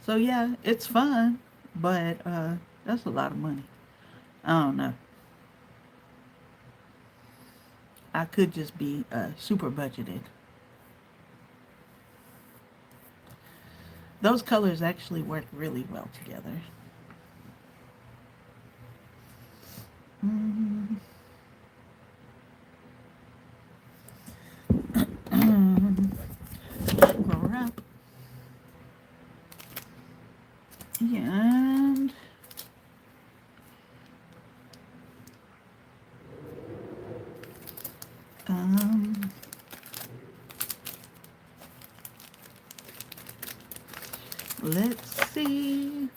So yeah, it's fun, but that's a lot of money. I don't know. I could just be super budgeted. Those colors actually work really well together. Mm. Wrap. And um, let's see.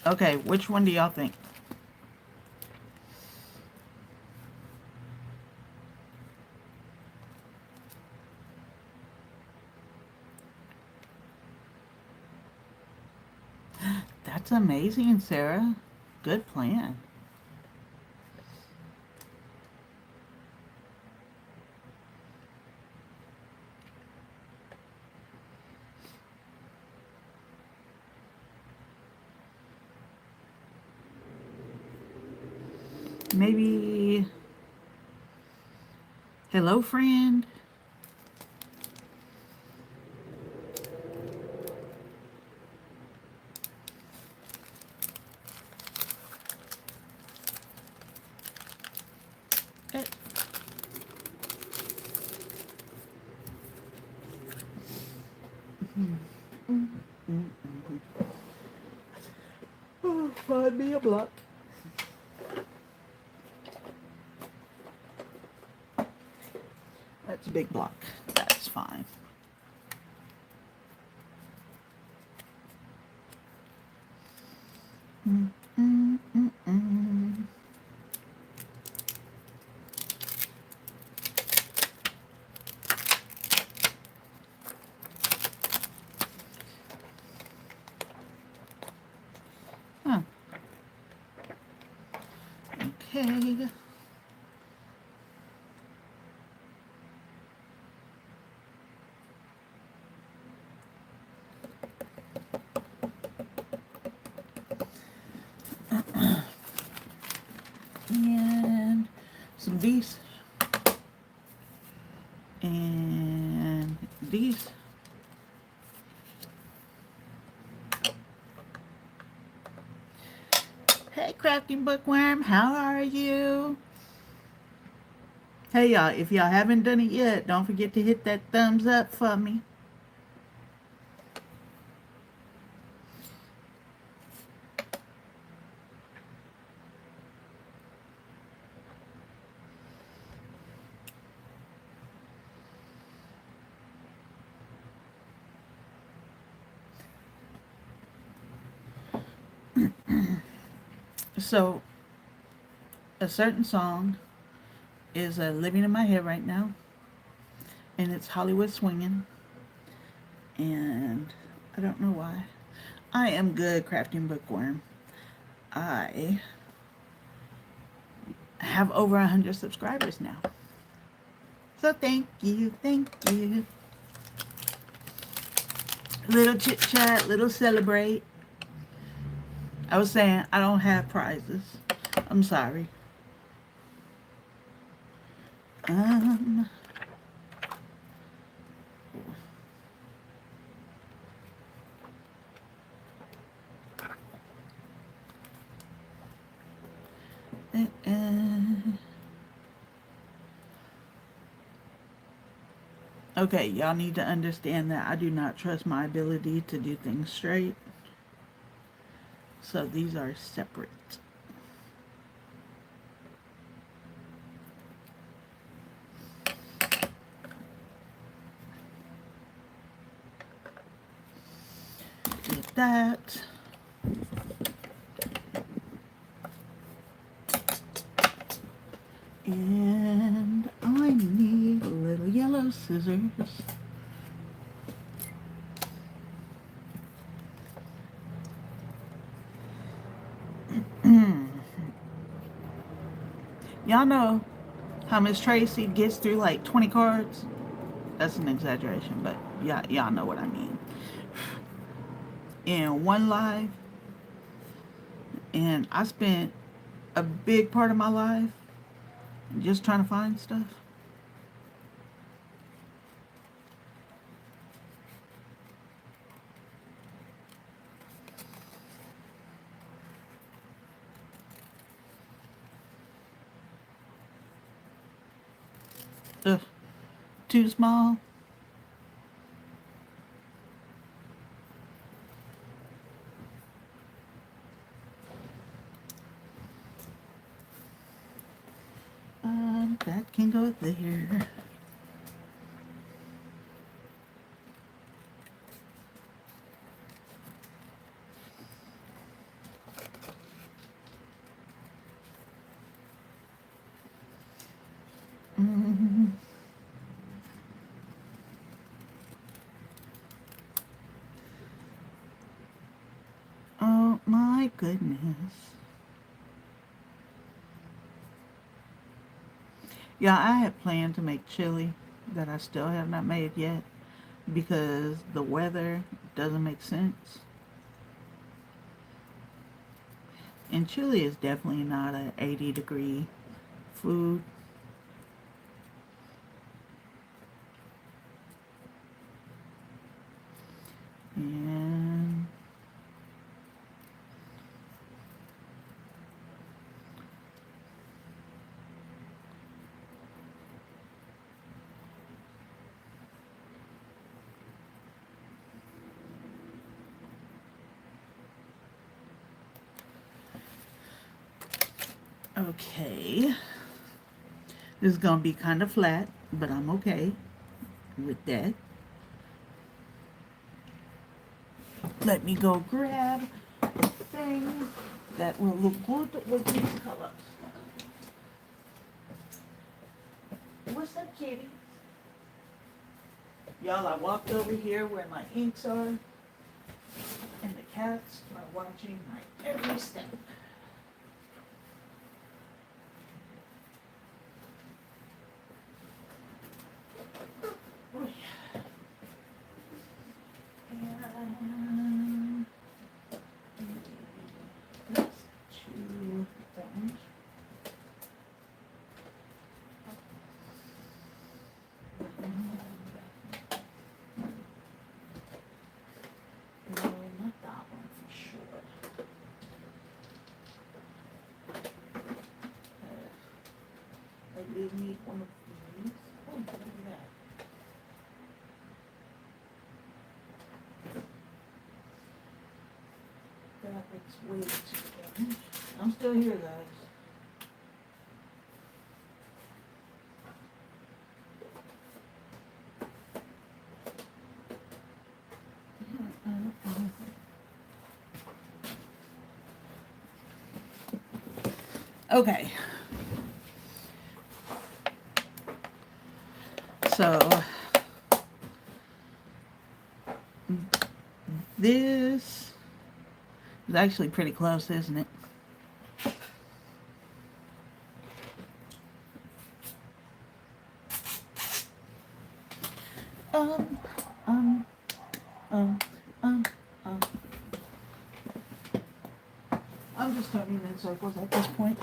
Okay, which one do y'all think? That's amazing, Sarah. Good plan. Maybe hello, friend. Eh, oh, find me a block. That's a big block. That's fine. Mm, mm, mm, mm. Huh. Okay. And some these. And these. Hey, Crafting Bookworm, how are you? Hey, y'all, if y'all haven't done it yet, don't forget to hit that thumbs up for me. So, a certain song is living in my head right now, and it's Hollywood Swinging, and I don't know why. I am good, Crafting Bookworm. I have over 100 subscribers now. So thank you, thank you. Little chit chat, little celebrate. I was saying I don't have prizes. I'm sorry. Um, uh, uh. Okay, y'all need to understand that I do not trust my ability to do things straight. So these are separate. Get that. And I need little yellow scissors. Y'all know how Miss Tracy gets through like 20 cards? That's an exaggeration, but y'all know what I mean. In one live, and I spent a big part of my life just trying to find stuff. Ugh, too small. That can go there. Mm. Oh my goodness. Yeah, I had planned to make chili that I still have not made yet because the weather doesn't make sense. And chili is definitely not a 80-degree food. And okay, this is gonna be kind of flat, but I'm okay with that. Let me go grab a thing. that will look good with these colors. What's up, kitty? Y'all, I walked over here where my inks are, and the cats are watching my every step. And let's choose orange. No, not that one for sure. I do need one of these. Oh, look at that. That looks way too orange. I'm still here, guys. Okay. So this is actually pretty close, isn't it? Um, um, um, um, um. I'm just turning in circles at this point.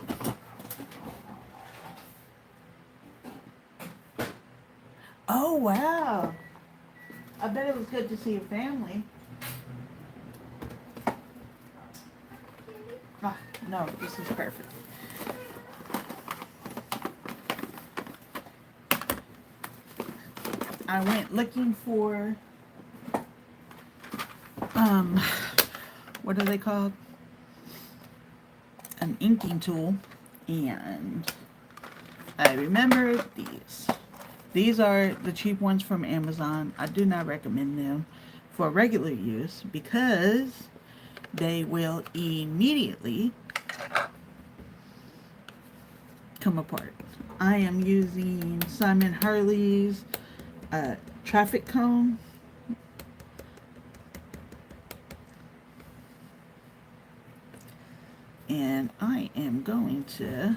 Oh, wow. I bet it was good to see your family. Ah, no, this is perfect. I went looking for, what are they called? An inking tool, and I remembered these. These are the cheap ones from Amazon. I do not recommend them for regular use because they will immediately come apart. I am using Simon Hurley's traffic cone. And I am going to,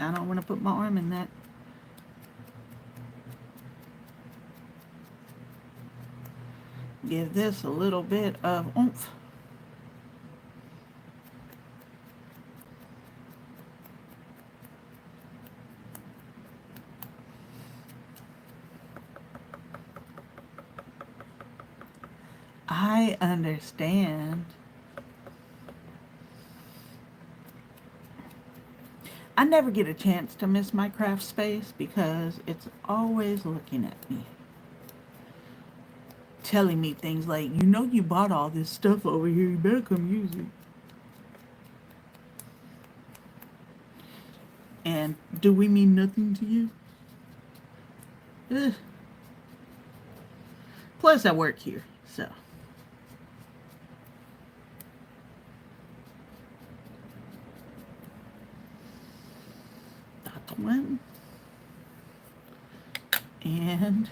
I don't want to put my arm in that. Give this a little bit of oomph. I understand. I never get a chance to miss my craft space because it's always looking at me, telling me things like, you know, you bought all this stuff over here, you better come use it. And do we mean nothing to you? Ugh. Plus, I work here, so. That one. And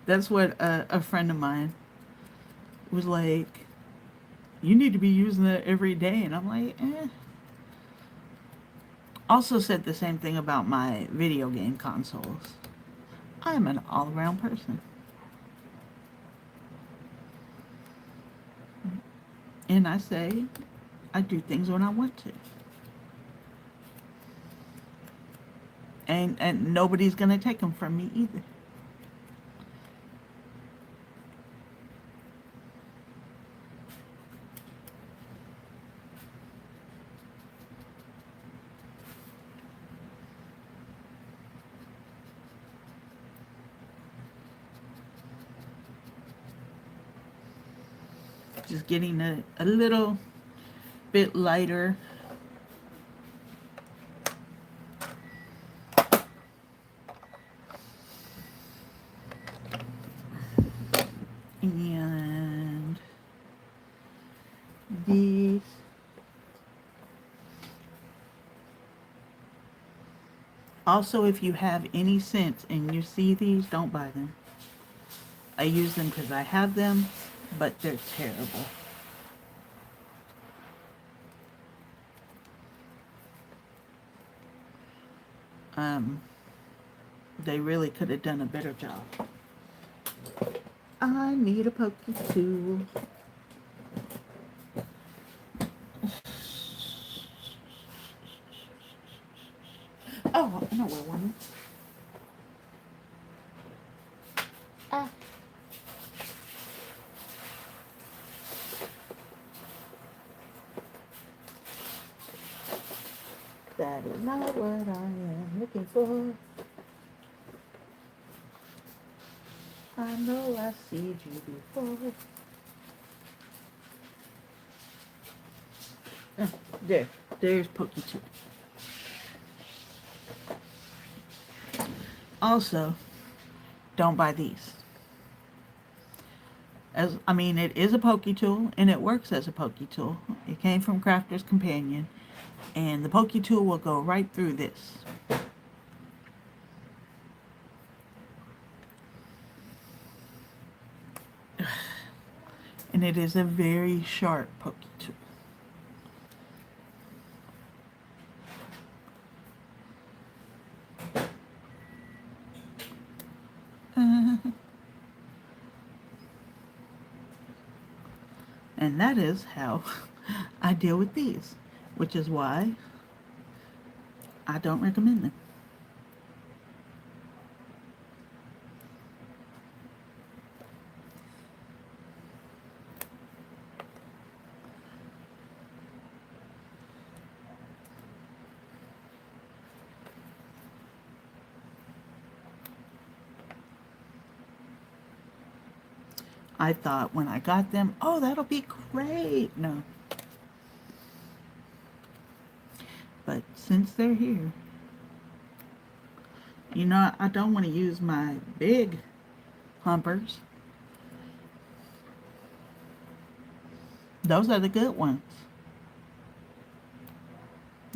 that's what a friend of mine was like, you need to be using that every day. And I'm like, eh. Also said the same thing about my video game consoles. I'm an all-around person. And I say, I do things when I want to. And nobody's going to take them from me either. Just getting a little bit lighter. And these. Also, if you have any sense and you see these, don't buy them. I use them because I have them, but they're terrible. Um, they really could have done a better job. I need a pokey tool. Oh, I know where one is. Ah. That is not what I am looking for. I know I've seen you before. There. There's pokey tool. Also, don't buy these. It is a pokey tool and it works as a pokey tool. It came from Crafter's Companion, and the pokey tool will go right through this. And it is a very sharp pokey tool. And that is how I deal with these, which is why I don't recommend them. I thought when I got them, oh, that'll be great. No. But since they're here, I don't want to use my big humpers. Those are the good ones.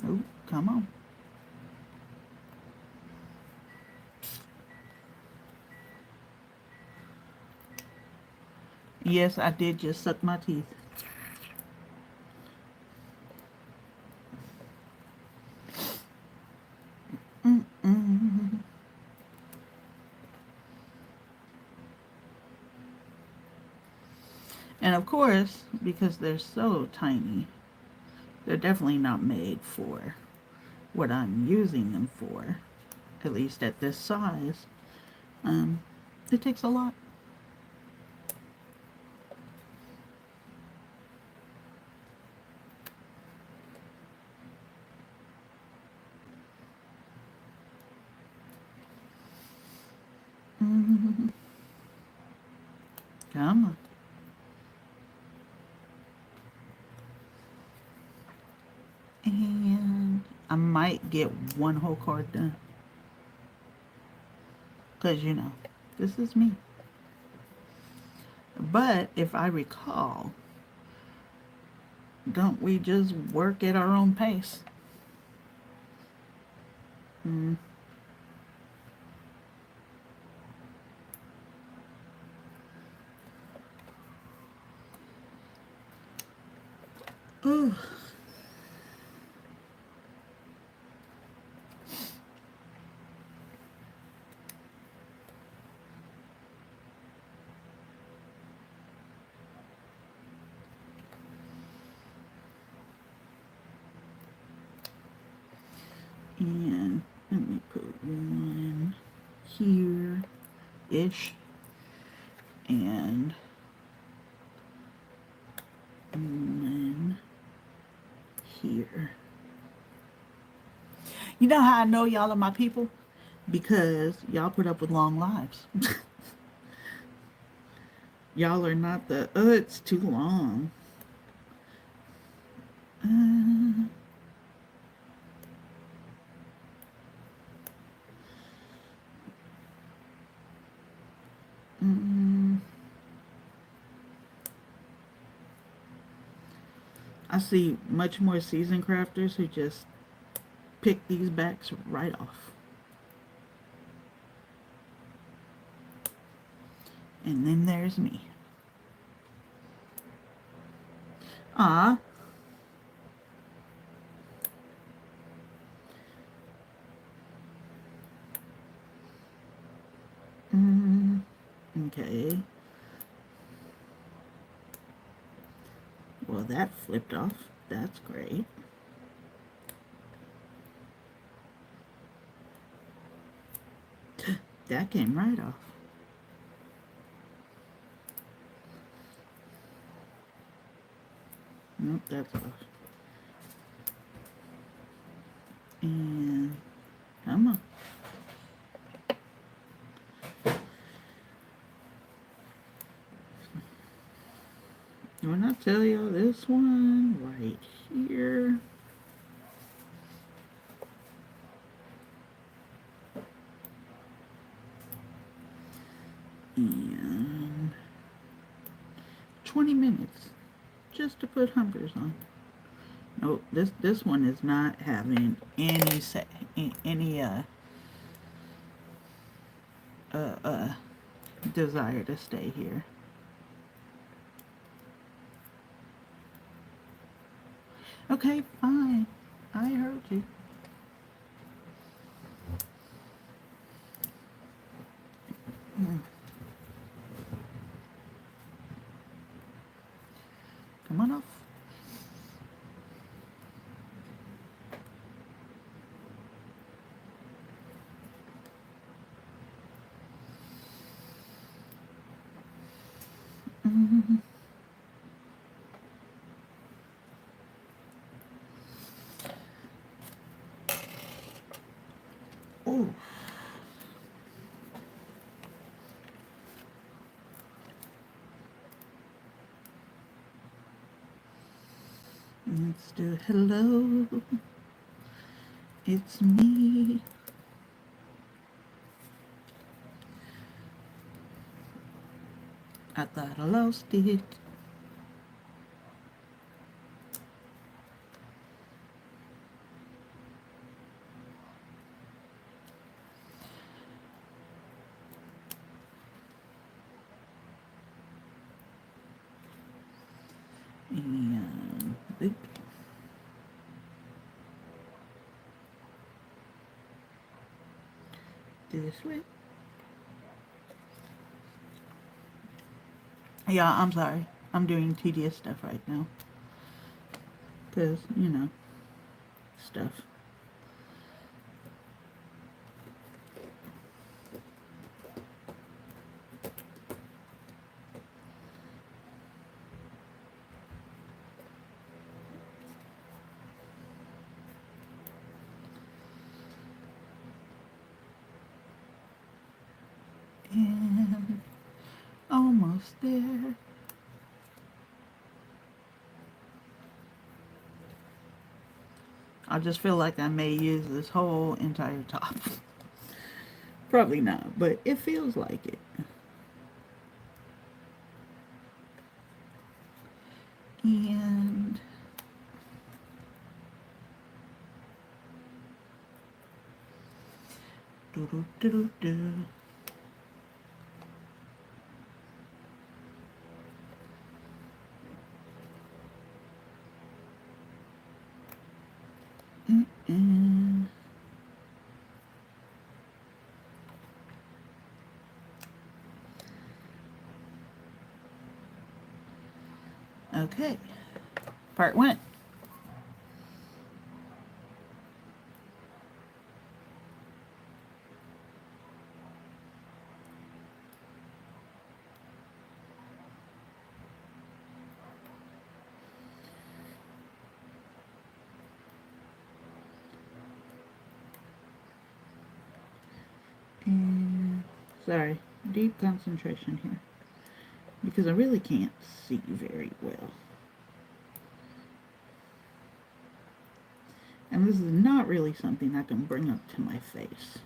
Oh, come on. Yes, I did just suck my teeth. Mm-mm. And of course, because they're so tiny, they're definitely not made for what I'm using them for, at least at this size. It takes a lot. Mm-hmm. Come on. And I might get one whole card done. Because, this is me. But if I recall, don't we just work at our own pace? Mm. Ooh. And let me put one here-ish. And one here. You know how I know y'all are my people? Because y'all put up with long lives. Y'all are not it's too long. Mm, I see much more seasoned crafters who just pick these backs right off. And then there's me. Ah, okay. Well, that flipped off. That's great. That came right off. Nope, that's off. And come on. When I tell you this one right here. And 20 minutes just to put humpers on. Nope, this one is not having any uh, uh, desire to stay here. Okay, fine. I heard you. Come on off. Oh. Let's do hello. It's me. I thought I lost it. And boop. This way. Yeah, I'm sorry. I'm doing tedious stuff right now. Because, you know, stuff. And almost there. I just feel like I may use this whole entire top. Probably not, but it feels like it. And do do do do do. Mm-mm. Okay, part one. And sorry, deep concentration here because I really can't see very well. And this is not really something I can bring up to my face.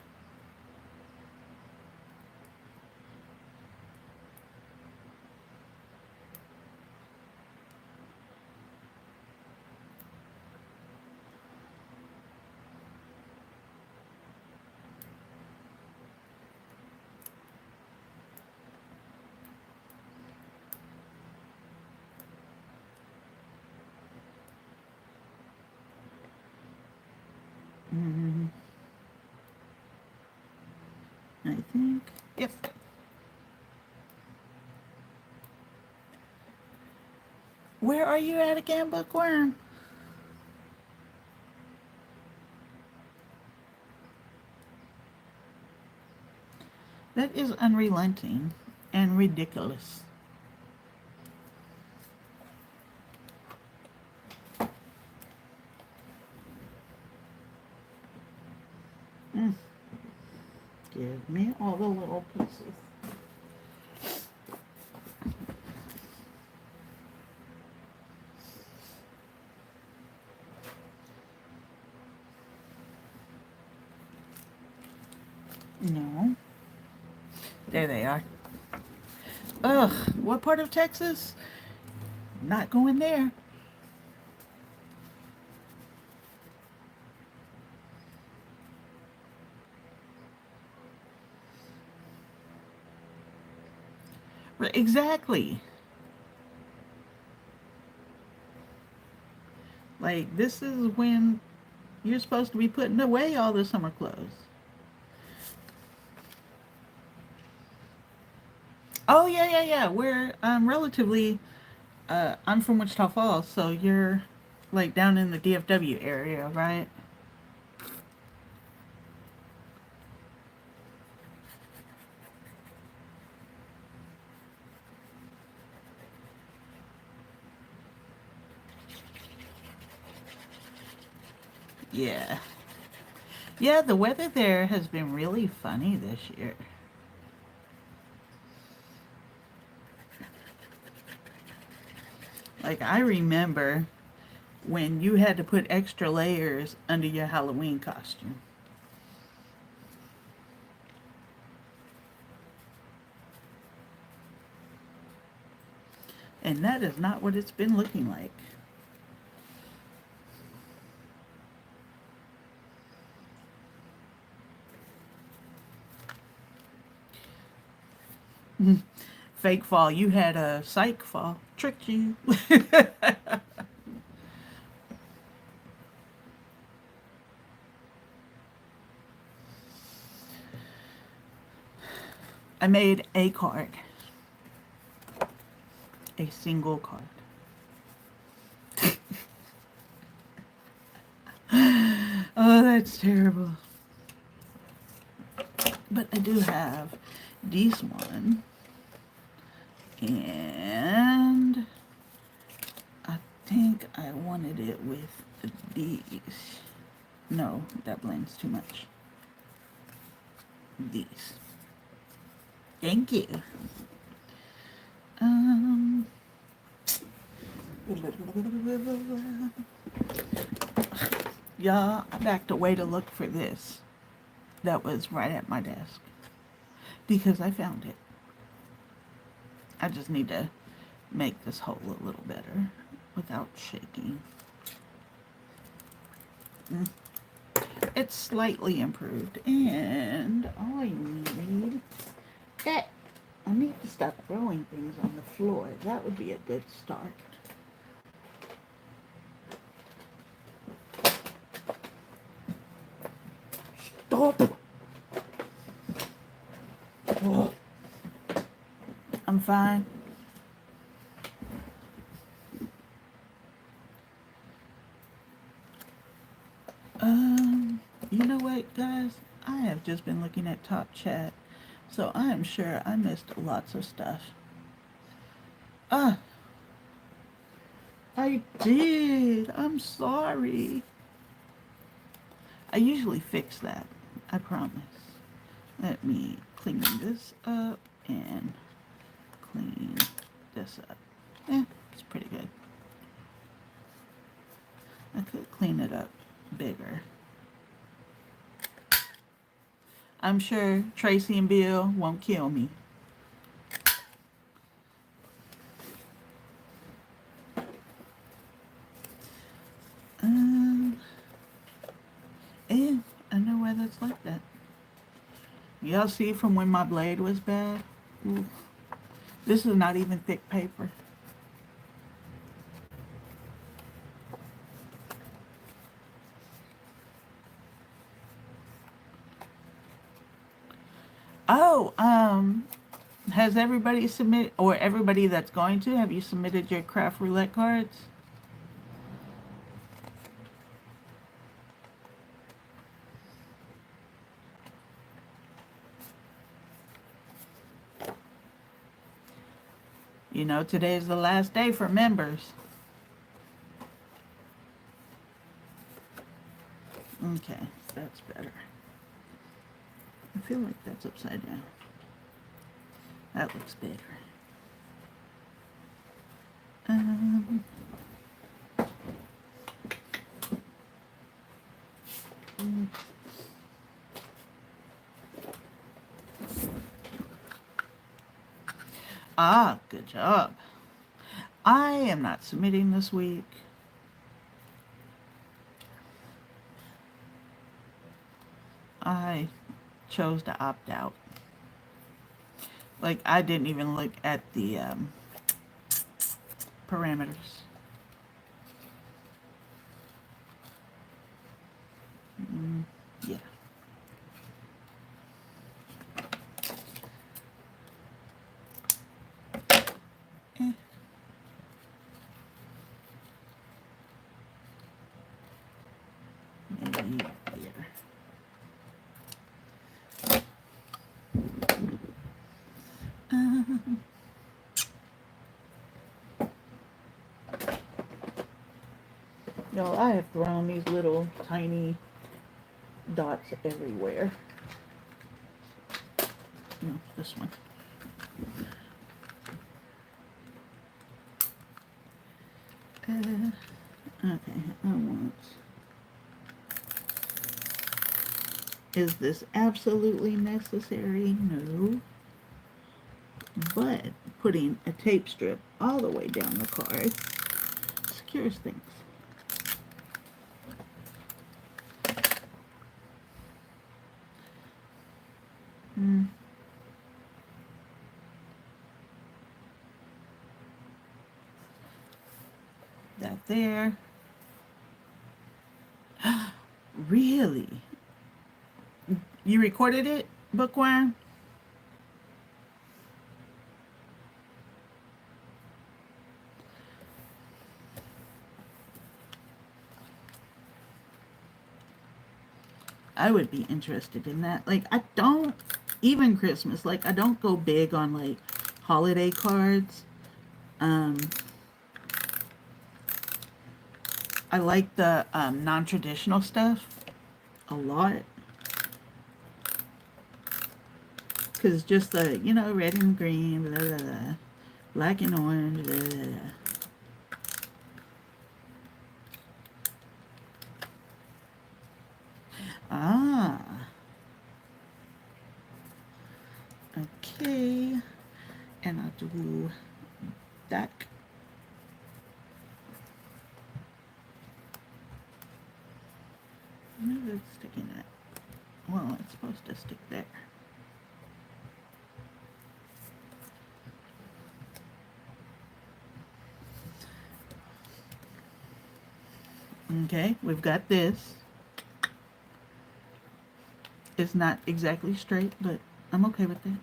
Mm, I think. Yep. Where are you at again, Bookworm? That is unrelenting and ridiculous. Mm. Give me all the little pieces. No. There they are. Ugh, what part of Texas? Not going there. Exactly. Like, this is when you're supposed to be putting away all the summer clothes. Oh, yeah, yeah, yeah. We're relatively, I'm from Wichita Falls, so you're like down in the DFW area, right? Yeah. Yeah, the weather there has been really funny this year. Like, I remember when you had to put extra layers under your Halloween costume. And that is not what it's been looking like. Fake fall. You had a psych fall. Tricked you. I made a card. A single card. Oh, that's terrible. But I do have this one. And I think I wanted it with these. No, that blends too much. These. Thank you. Um, yeah, I backed away to look for this. That was right at my desk because I found it. I just need to make this hole a little better without shaking. It's slightly improved, and all I need that I need to stop throwing things on the floor. That would be a good start. Stop. Oh, I'm fine. You know what, guys? I have just been looking at Top Chat, so I am sure I missed lots of stuff. Ah, I did. I'm sorry. I usually fix that. I promise. Let me clean this up and clean this up. It's pretty good. I could clean it up bigger. I'm sure Tracy and Bill won't kill me. Um, and I know why that's like that. Y'all see from when my blade was bad? Ooh. This is not even thick paper. Oh, has everybody submitted, or everybody that's going to, have you submitted your craft roulette cards? You know, today is the last day for members. Okay, that's better. I feel like that's upside down. That looks better. Um, good job. I am not submitting this week. I chose to opt out. Like, I didn't even look at the parameters. Yeah. Eh. Maybe there. No, I have thrown these little tiny dots everywhere. No, this one. Okay, I want. Is this absolutely necessary? No. But putting a tape strip all the way down the card secures things. That there. Really? You recorded it, Bookworm? I would be interested in that. Like, I don't, even Christmas, like, I don't go big on, like, holiday cards. I like the non-traditional stuff a lot. Because just the, you know, red and green, blah, blah, blah, black and orange, blah, blah, blah. Ah. Okay. And I'll do that. Maybe it's sticking that. Well, it's supposed to stick there. Okay, we've got this. It's not exactly straight, but I'm okay with that.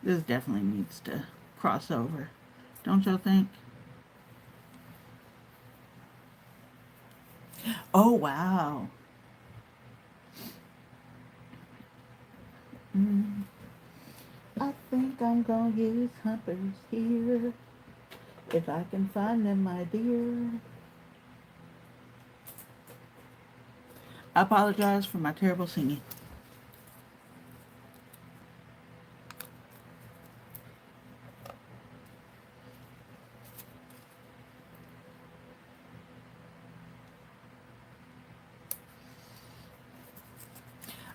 This definitely needs to cross over. Don't y'all think? Oh, wow. I think I'm gonna use humpers here. If I can find them, my dear. I apologize for my terrible singing.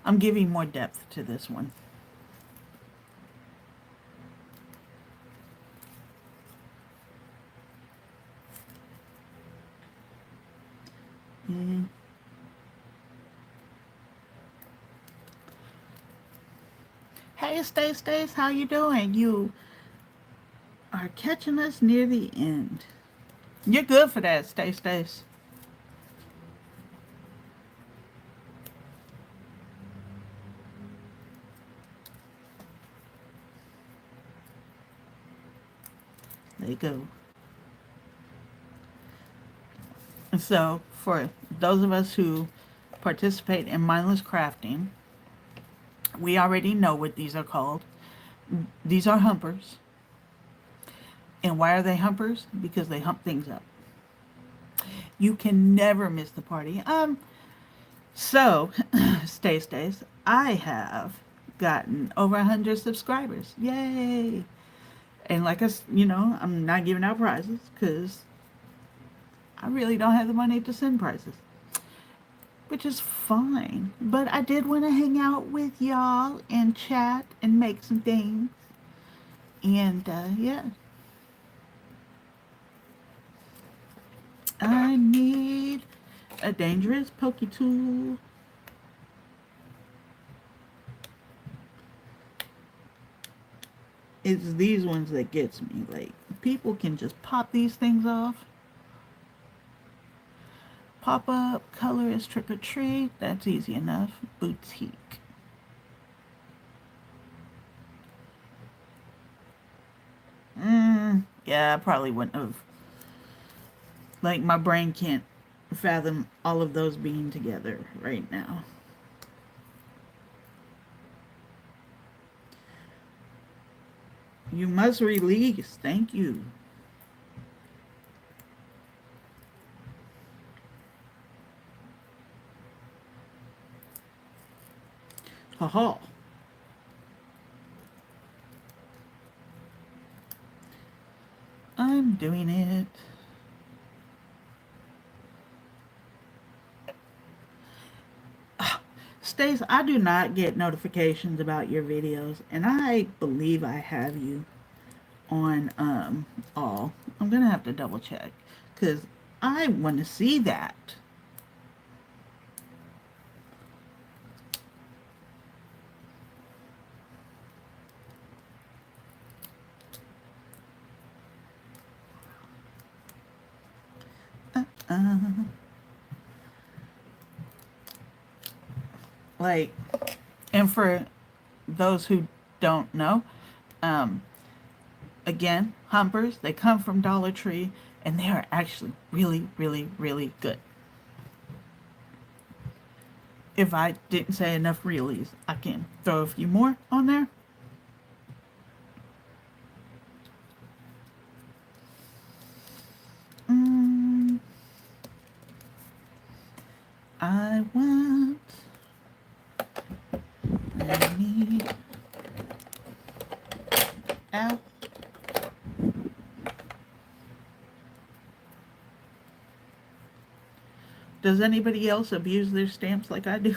I'm giving more depth to this one. Hey, Stace, how you doing? You are catching us near the end. You're good for that, Stace. they go. And so, for those of us who participate in mindless crafting, we already know what these are called. These are humpers. And why are they humpers? Because they hump things up. You can never miss the party. So, stays, I have gotten over 100 subscribers. Yay! And like us, I'm not giving out prizes because I really don't have the money to send prizes, which is fine. But I did want to hang out with y'all and chat and make some things. And yeah, I need a dangerous pokey tool. It's these ones that gets me. Like, people can just pop these things off. Pop up, color is trick or treat. That's easy enough. Boutique. Yeah, I probably wouldn't have. Like, my brain can't fathom all of those being together right now. You must release. Thank you. Haha. I'm doing it. Stace, I do not get notifications about your videos, and I believe I have you on all. I'm gonna have to double check because I want to see that. Like, and for those who don't know, um, again, humpers, they come from Dollar Tree, and they are actually really, really, really good. If I didn't say enough realies, I can throw a few more on there. I want, I need, ow. Does anybody else abuse their stamps like I do?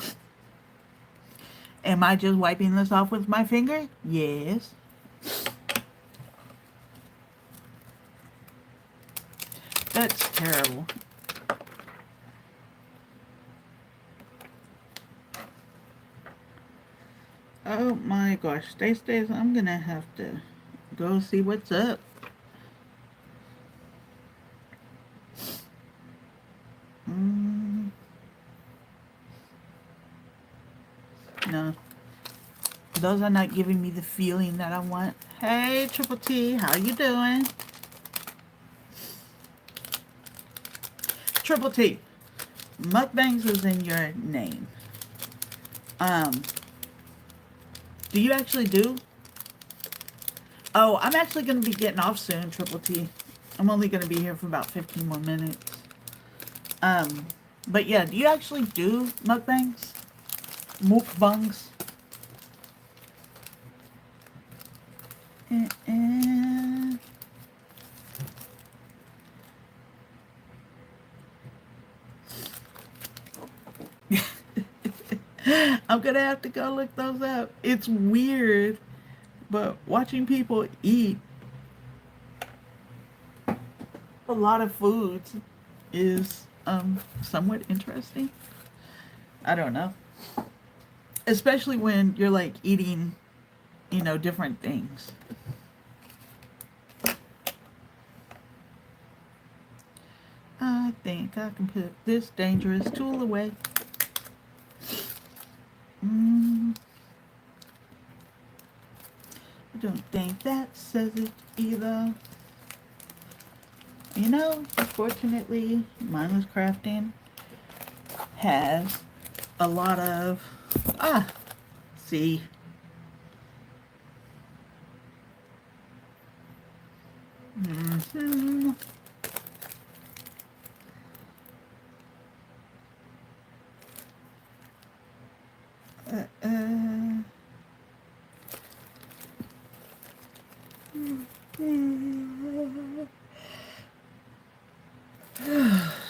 Am I just wiping this off with my finger? Yes. That's terrible. Oh my gosh, Stace, I'm gonna have to go see what's up. No, those are not giving me the feeling that I want. Hey, Triple T, how you doing? Triple T, mukbangs is in your name. Do you actually do? Oh, I'm actually going to be getting off soon, Triple T. I'm only going to be here for about 15 more minutes. But yeah, do you actually do mukbangs? Mukbangs? I'm gonna have to go look those up. It's weird, but watching people eat a lot of foods is somewhat interesting. I don't know. Especially when you're like eating, different things. I think I can put this dangerous tool away. I don't think that says it either. You know, fortunately, Mindless Crafting has a lot of, ah, see, hmm uh, uh,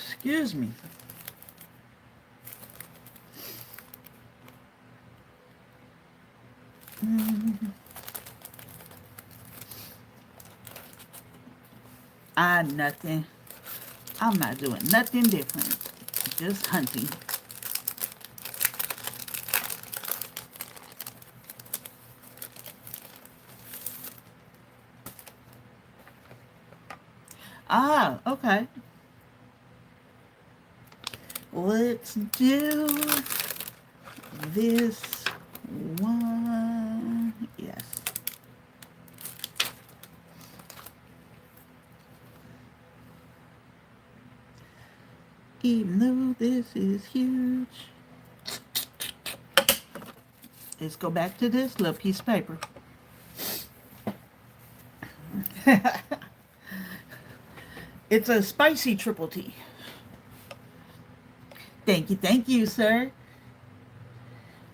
excuse me. Nothing. I'm not doing nothing different. Just hunting. Ah, okay. Let's do this one. Yes. Even though this is huge. Let's go back to this little piece of paper. It's a spicy triple T. Thank you, sir.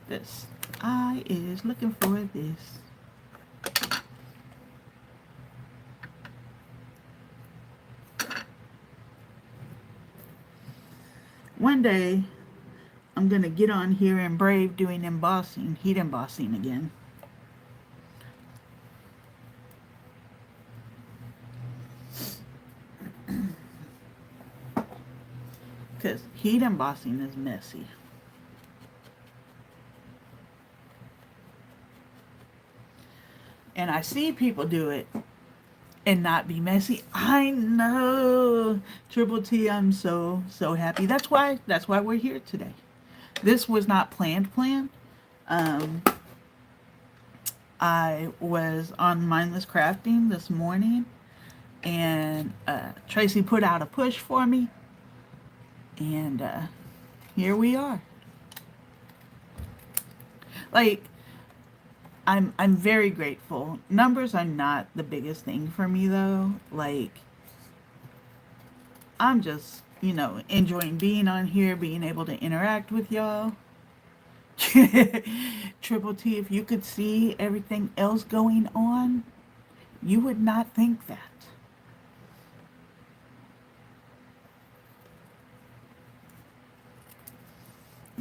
This I is looking for this. One day, I'm going to get on here and Brave doing embossing, heat embossing again. Because heat embossing is messy. And I see people do it and not be messy. I know. Triple T, I'm so happy. That's why we're here today. This was not planned. Um, I was on Mindless Crafting this morning, and Tracy put out a push for me, and here we are. Like, I'm very grateful. Numbers are not the biggest thing for me though. Like, I'm just, enjoying being on here, being able to interact with y'all. Triple T, if you could see everything else going on, you would not think that.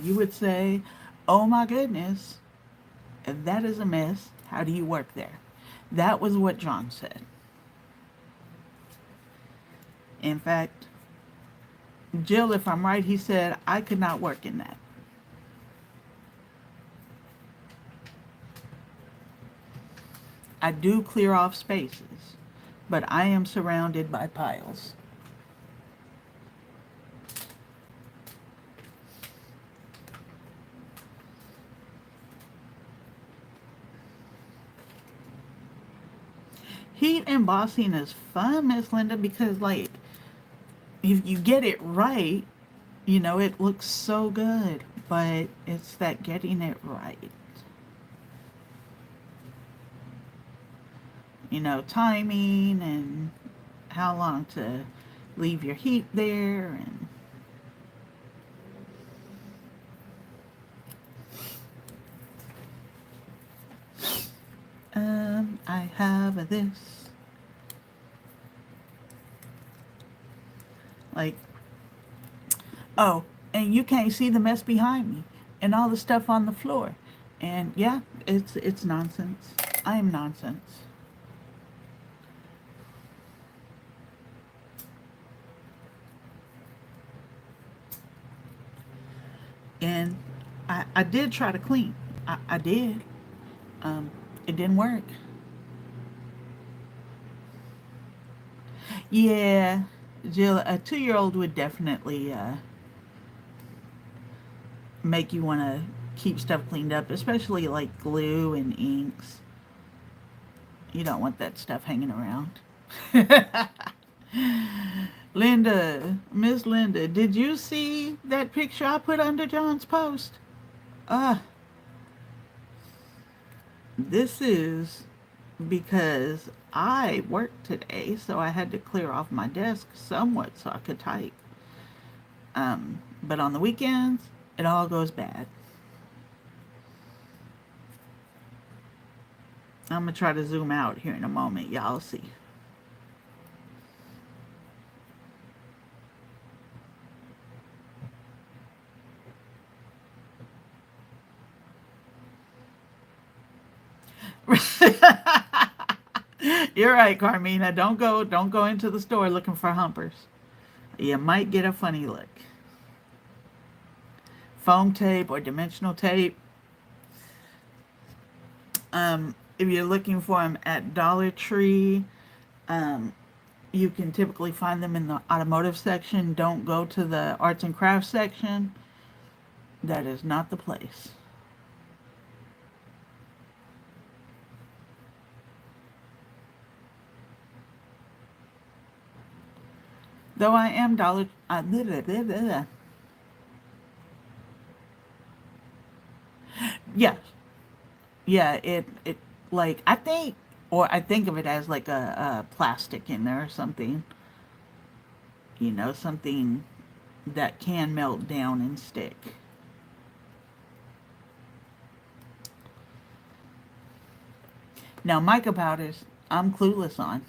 You would say, oh my goodness, that is a mess. How do you work there? That was what John said. In fact, Jill, if I'm right, he said I could not work in that. I do clear off spaces, but I am surrounded by piles. Heat embossing is fun, Miss Linda, because like if you get it right, it looks so good. But it's that getting it right. Timing and how long to leave your heat there and I have this. Like, oh, and you can't see the mess behind me and all the stuff on the floor. And yeah, it's nonsense. I am nonsense. And I did try to clean. I did. It didn't work. Yeah, Jill, a 2-year-old would definitely make you want to keep stuff cleaned up, especially like glue and inks. You don't want that stuff hanging around. Linda, Miss Linda, did you see that picture I put under John's post? Uh, this is because I worked today, so I had to clear off my desk somewhat so I could type. But on the weekends, it all goes bad. I'm gonna try to zoom out here in a moment. Y'all see. You're right, Carmina. Don't go into the store looking for humpers. You might get a funny look. Foam tape or dimensional tape. If you're looking for them at Dollar Tree, um, you can typically find them in the automotive section. Don't go to the arts and crafts section. That is not the place. Though I am blah, blah, blah, blah. Yeah, yeah. It like I think, or I think of it as like a plastic in there or something. Something that can melt down and stick. Now, mica powders, I'm clueless on,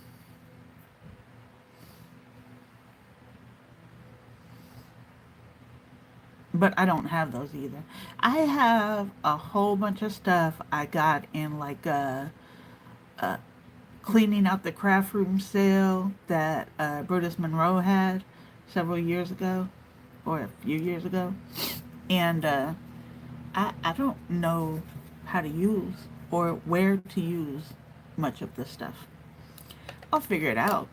but I don't have those either. I have a whole bunch of stuff I got in like a cleaning out the craft room sale that Brutus Monroe had several years ago, or a few years ago, and I don't know how to use or where to use much of this stuff. I'll figure it out,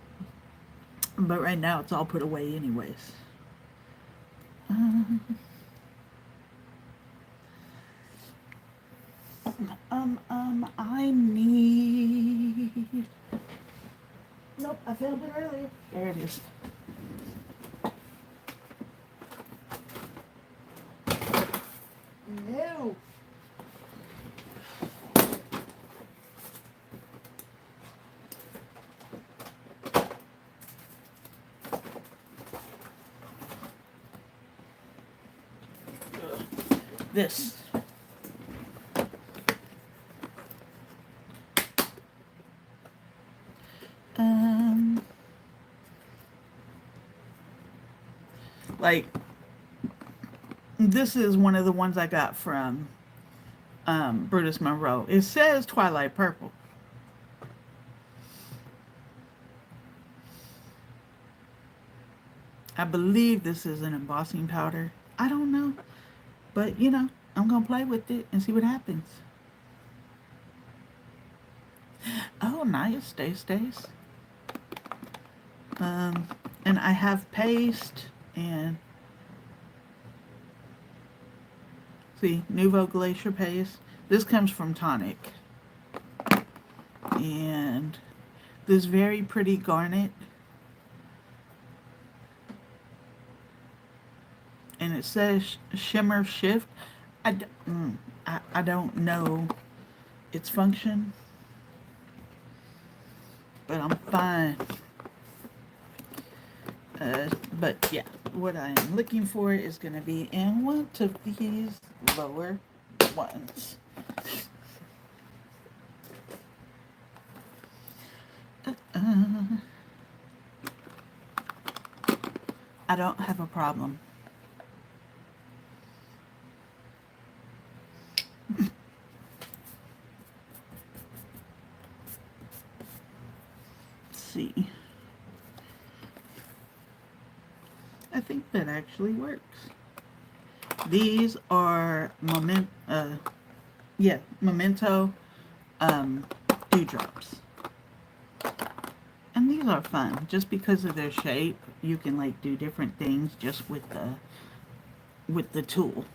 but right now it's all put away anyways. I need. Nope, I found it earlier. There it is. No. This. Um, like this is one of the ones I got from Brutus Monroe. It says Twilight Purple. I believe this is an embossing powder. I don't know, but I'm gonna play with it and see what happens. Oh, nice, stays. Um, and I have paste and see Nouveau Glacier paste. This comes from Tonic, and this very pretty garnet, and it says Shimmer Shift. I don't know its function, but I'm fine. But yeah, what I am looking for is going to be in one of these lower ones. I don't have a problem. Let's see. I think that actually works. These are Memento dewdrops. And these are fun. Just because of their shape, you can like do different things just with the tool.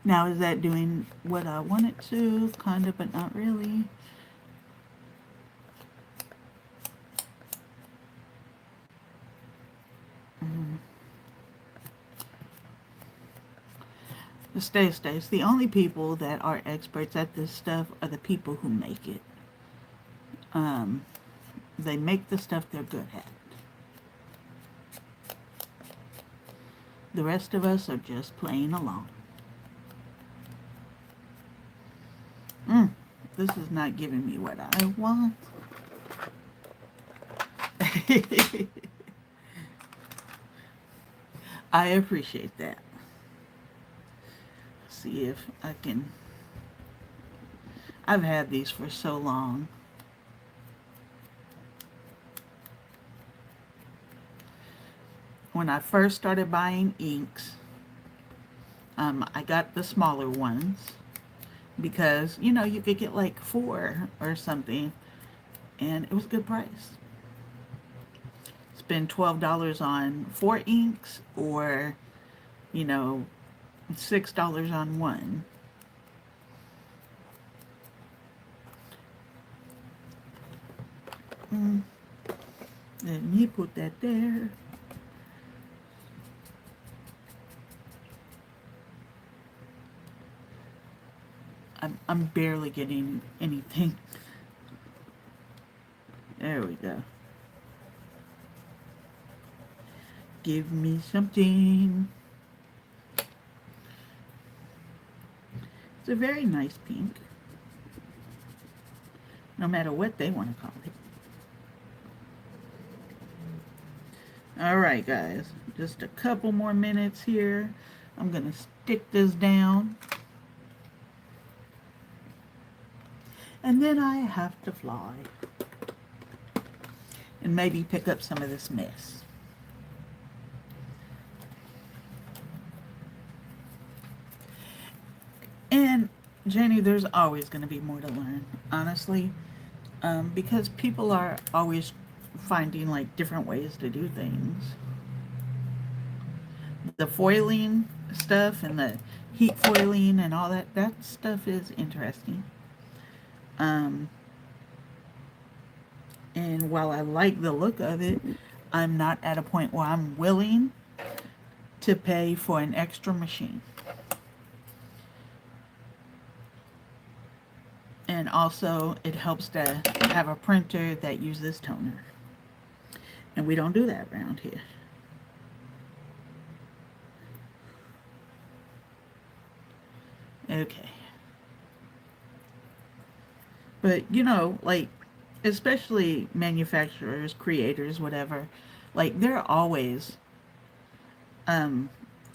Now, is that doing what I want it to? Kind of, but not really. Stace. The only people that are experts at this stuff are the people who make it. Um, they make the stuff they're good at. The rest of us are just playing along. This is not giving me what I want. I appreciate that. See if I can. I've had these for so long. When I first started buying inks, I got the smaller ones because, you know, you could get like 4 or something, and it was a good price. Spend $12 on 4 inks, or, you know, $6 on one. Let me put that there. I'm barely getting anything. There we go. Give me something. It's a very nice pink, no matter what they want to call it. All right, guys, just a couple more minutes here. I'm gonna stick this down, and then I have to fly and maybe pick up some of this mess. And Jenny, there's always going to be more to learn, honestly, because people are always finding like different ways to do things. The foiling stuff and the heat foiling and all that stuff is interesting. And while I like the look of it, I'm not at a point where I'm willing to pay for an extra machine. And also, it helps to have a printer that uses toner. And we don't do that around here. Okay. But, you know, like, especially manufacturers, creators, whatever, like, they're always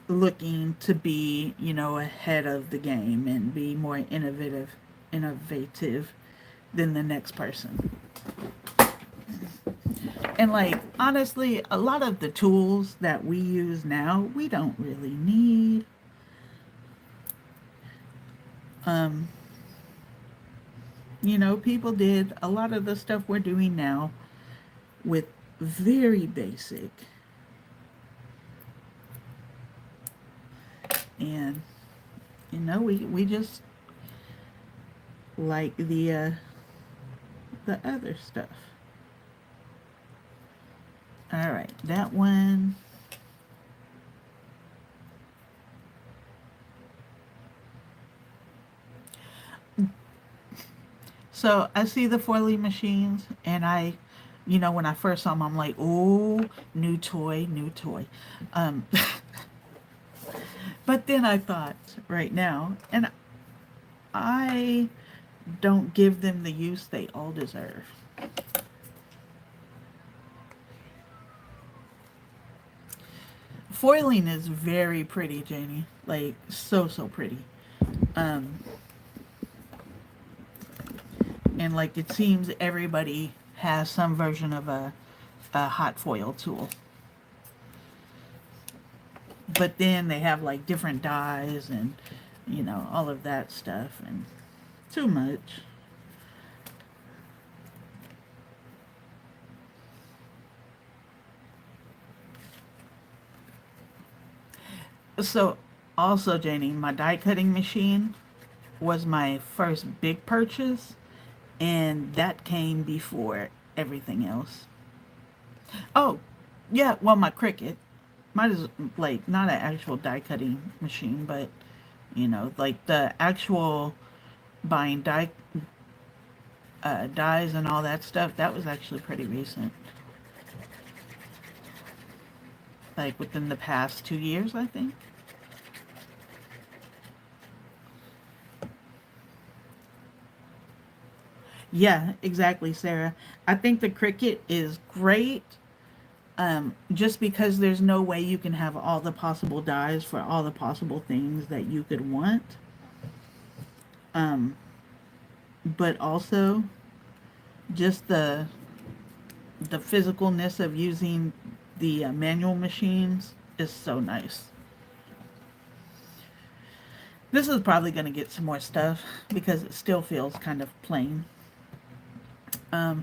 looking to be, you know, ahead of the game and be more innovative than the next person. And like, honestly, a lot of the tools that we use now, we don't really need. You know, people did a lot of the stuff we're doing now with very basic. And, you know, we just like the other stuff. All right, that one. So I see the foiling machines, and you know, when I first saw them, I'm like, oh, new toy. But then I thought, right now, and I don't give them the use they all deserve. Foiling is very pretty, Janie. Like, so pretty. And like, it seems everybody has some version of a hot foil tool. But then they have like different dyes and, you know, all of that stuff, and too much. So Also, Janie, my die cutting machine was my first big purchase, and that came before everything else. Oh, yeah, well, my Cricut. Mine is like not an actual die cutting machine, but like the actual buying dies and all that stuff. That was actually pretty recent, like within the past 2 years, I think. Yeah, exactly, Sarah. I think the Cricut is great. Just because there's no way you can have all the possible dies for all the possible things that you could want. Um, but also just the physicalness of using the manual machines is so nice. This is probably going to get some more stuff because it still feels kind of plain.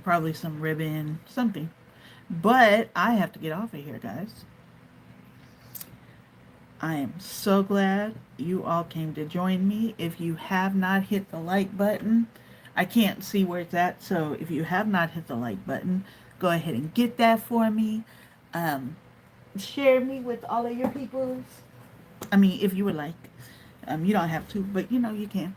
Probably some ribbon, something. But I have to get off of here, guys. I am so glad you all came to join me. If you have not hit the like button, I can't see where it's at. So if you have not hit the like button, go ahead and get that for me. Um, Share me with all of your peoples. I mean, if you would like. You don't have to, but you can.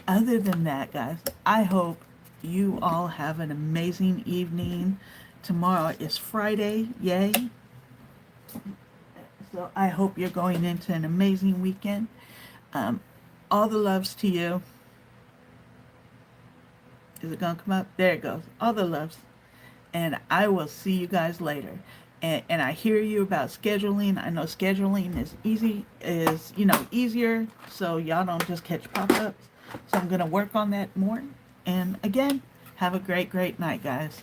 Other than that, guys, I hope you all have an amazing evening. Tomorrow is Friday, yay. So I hope you're going into an amazing weekend. Um, all the loves to you. Is it going to come up? There it goes. All the loves. And I will see you guys later. And I hear you about scheduling. I know scheduling is easier, so y'all don't just catch pop-ups. So I'm gonna work on that more. And again, have a great, great night, guys.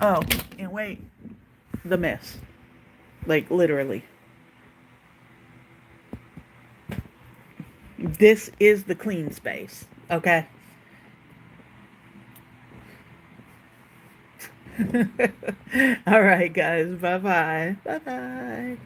Oh, and wait, the mess, like literally. This is the clean space. Okay. All right, guys. Bye bye. Bye bye.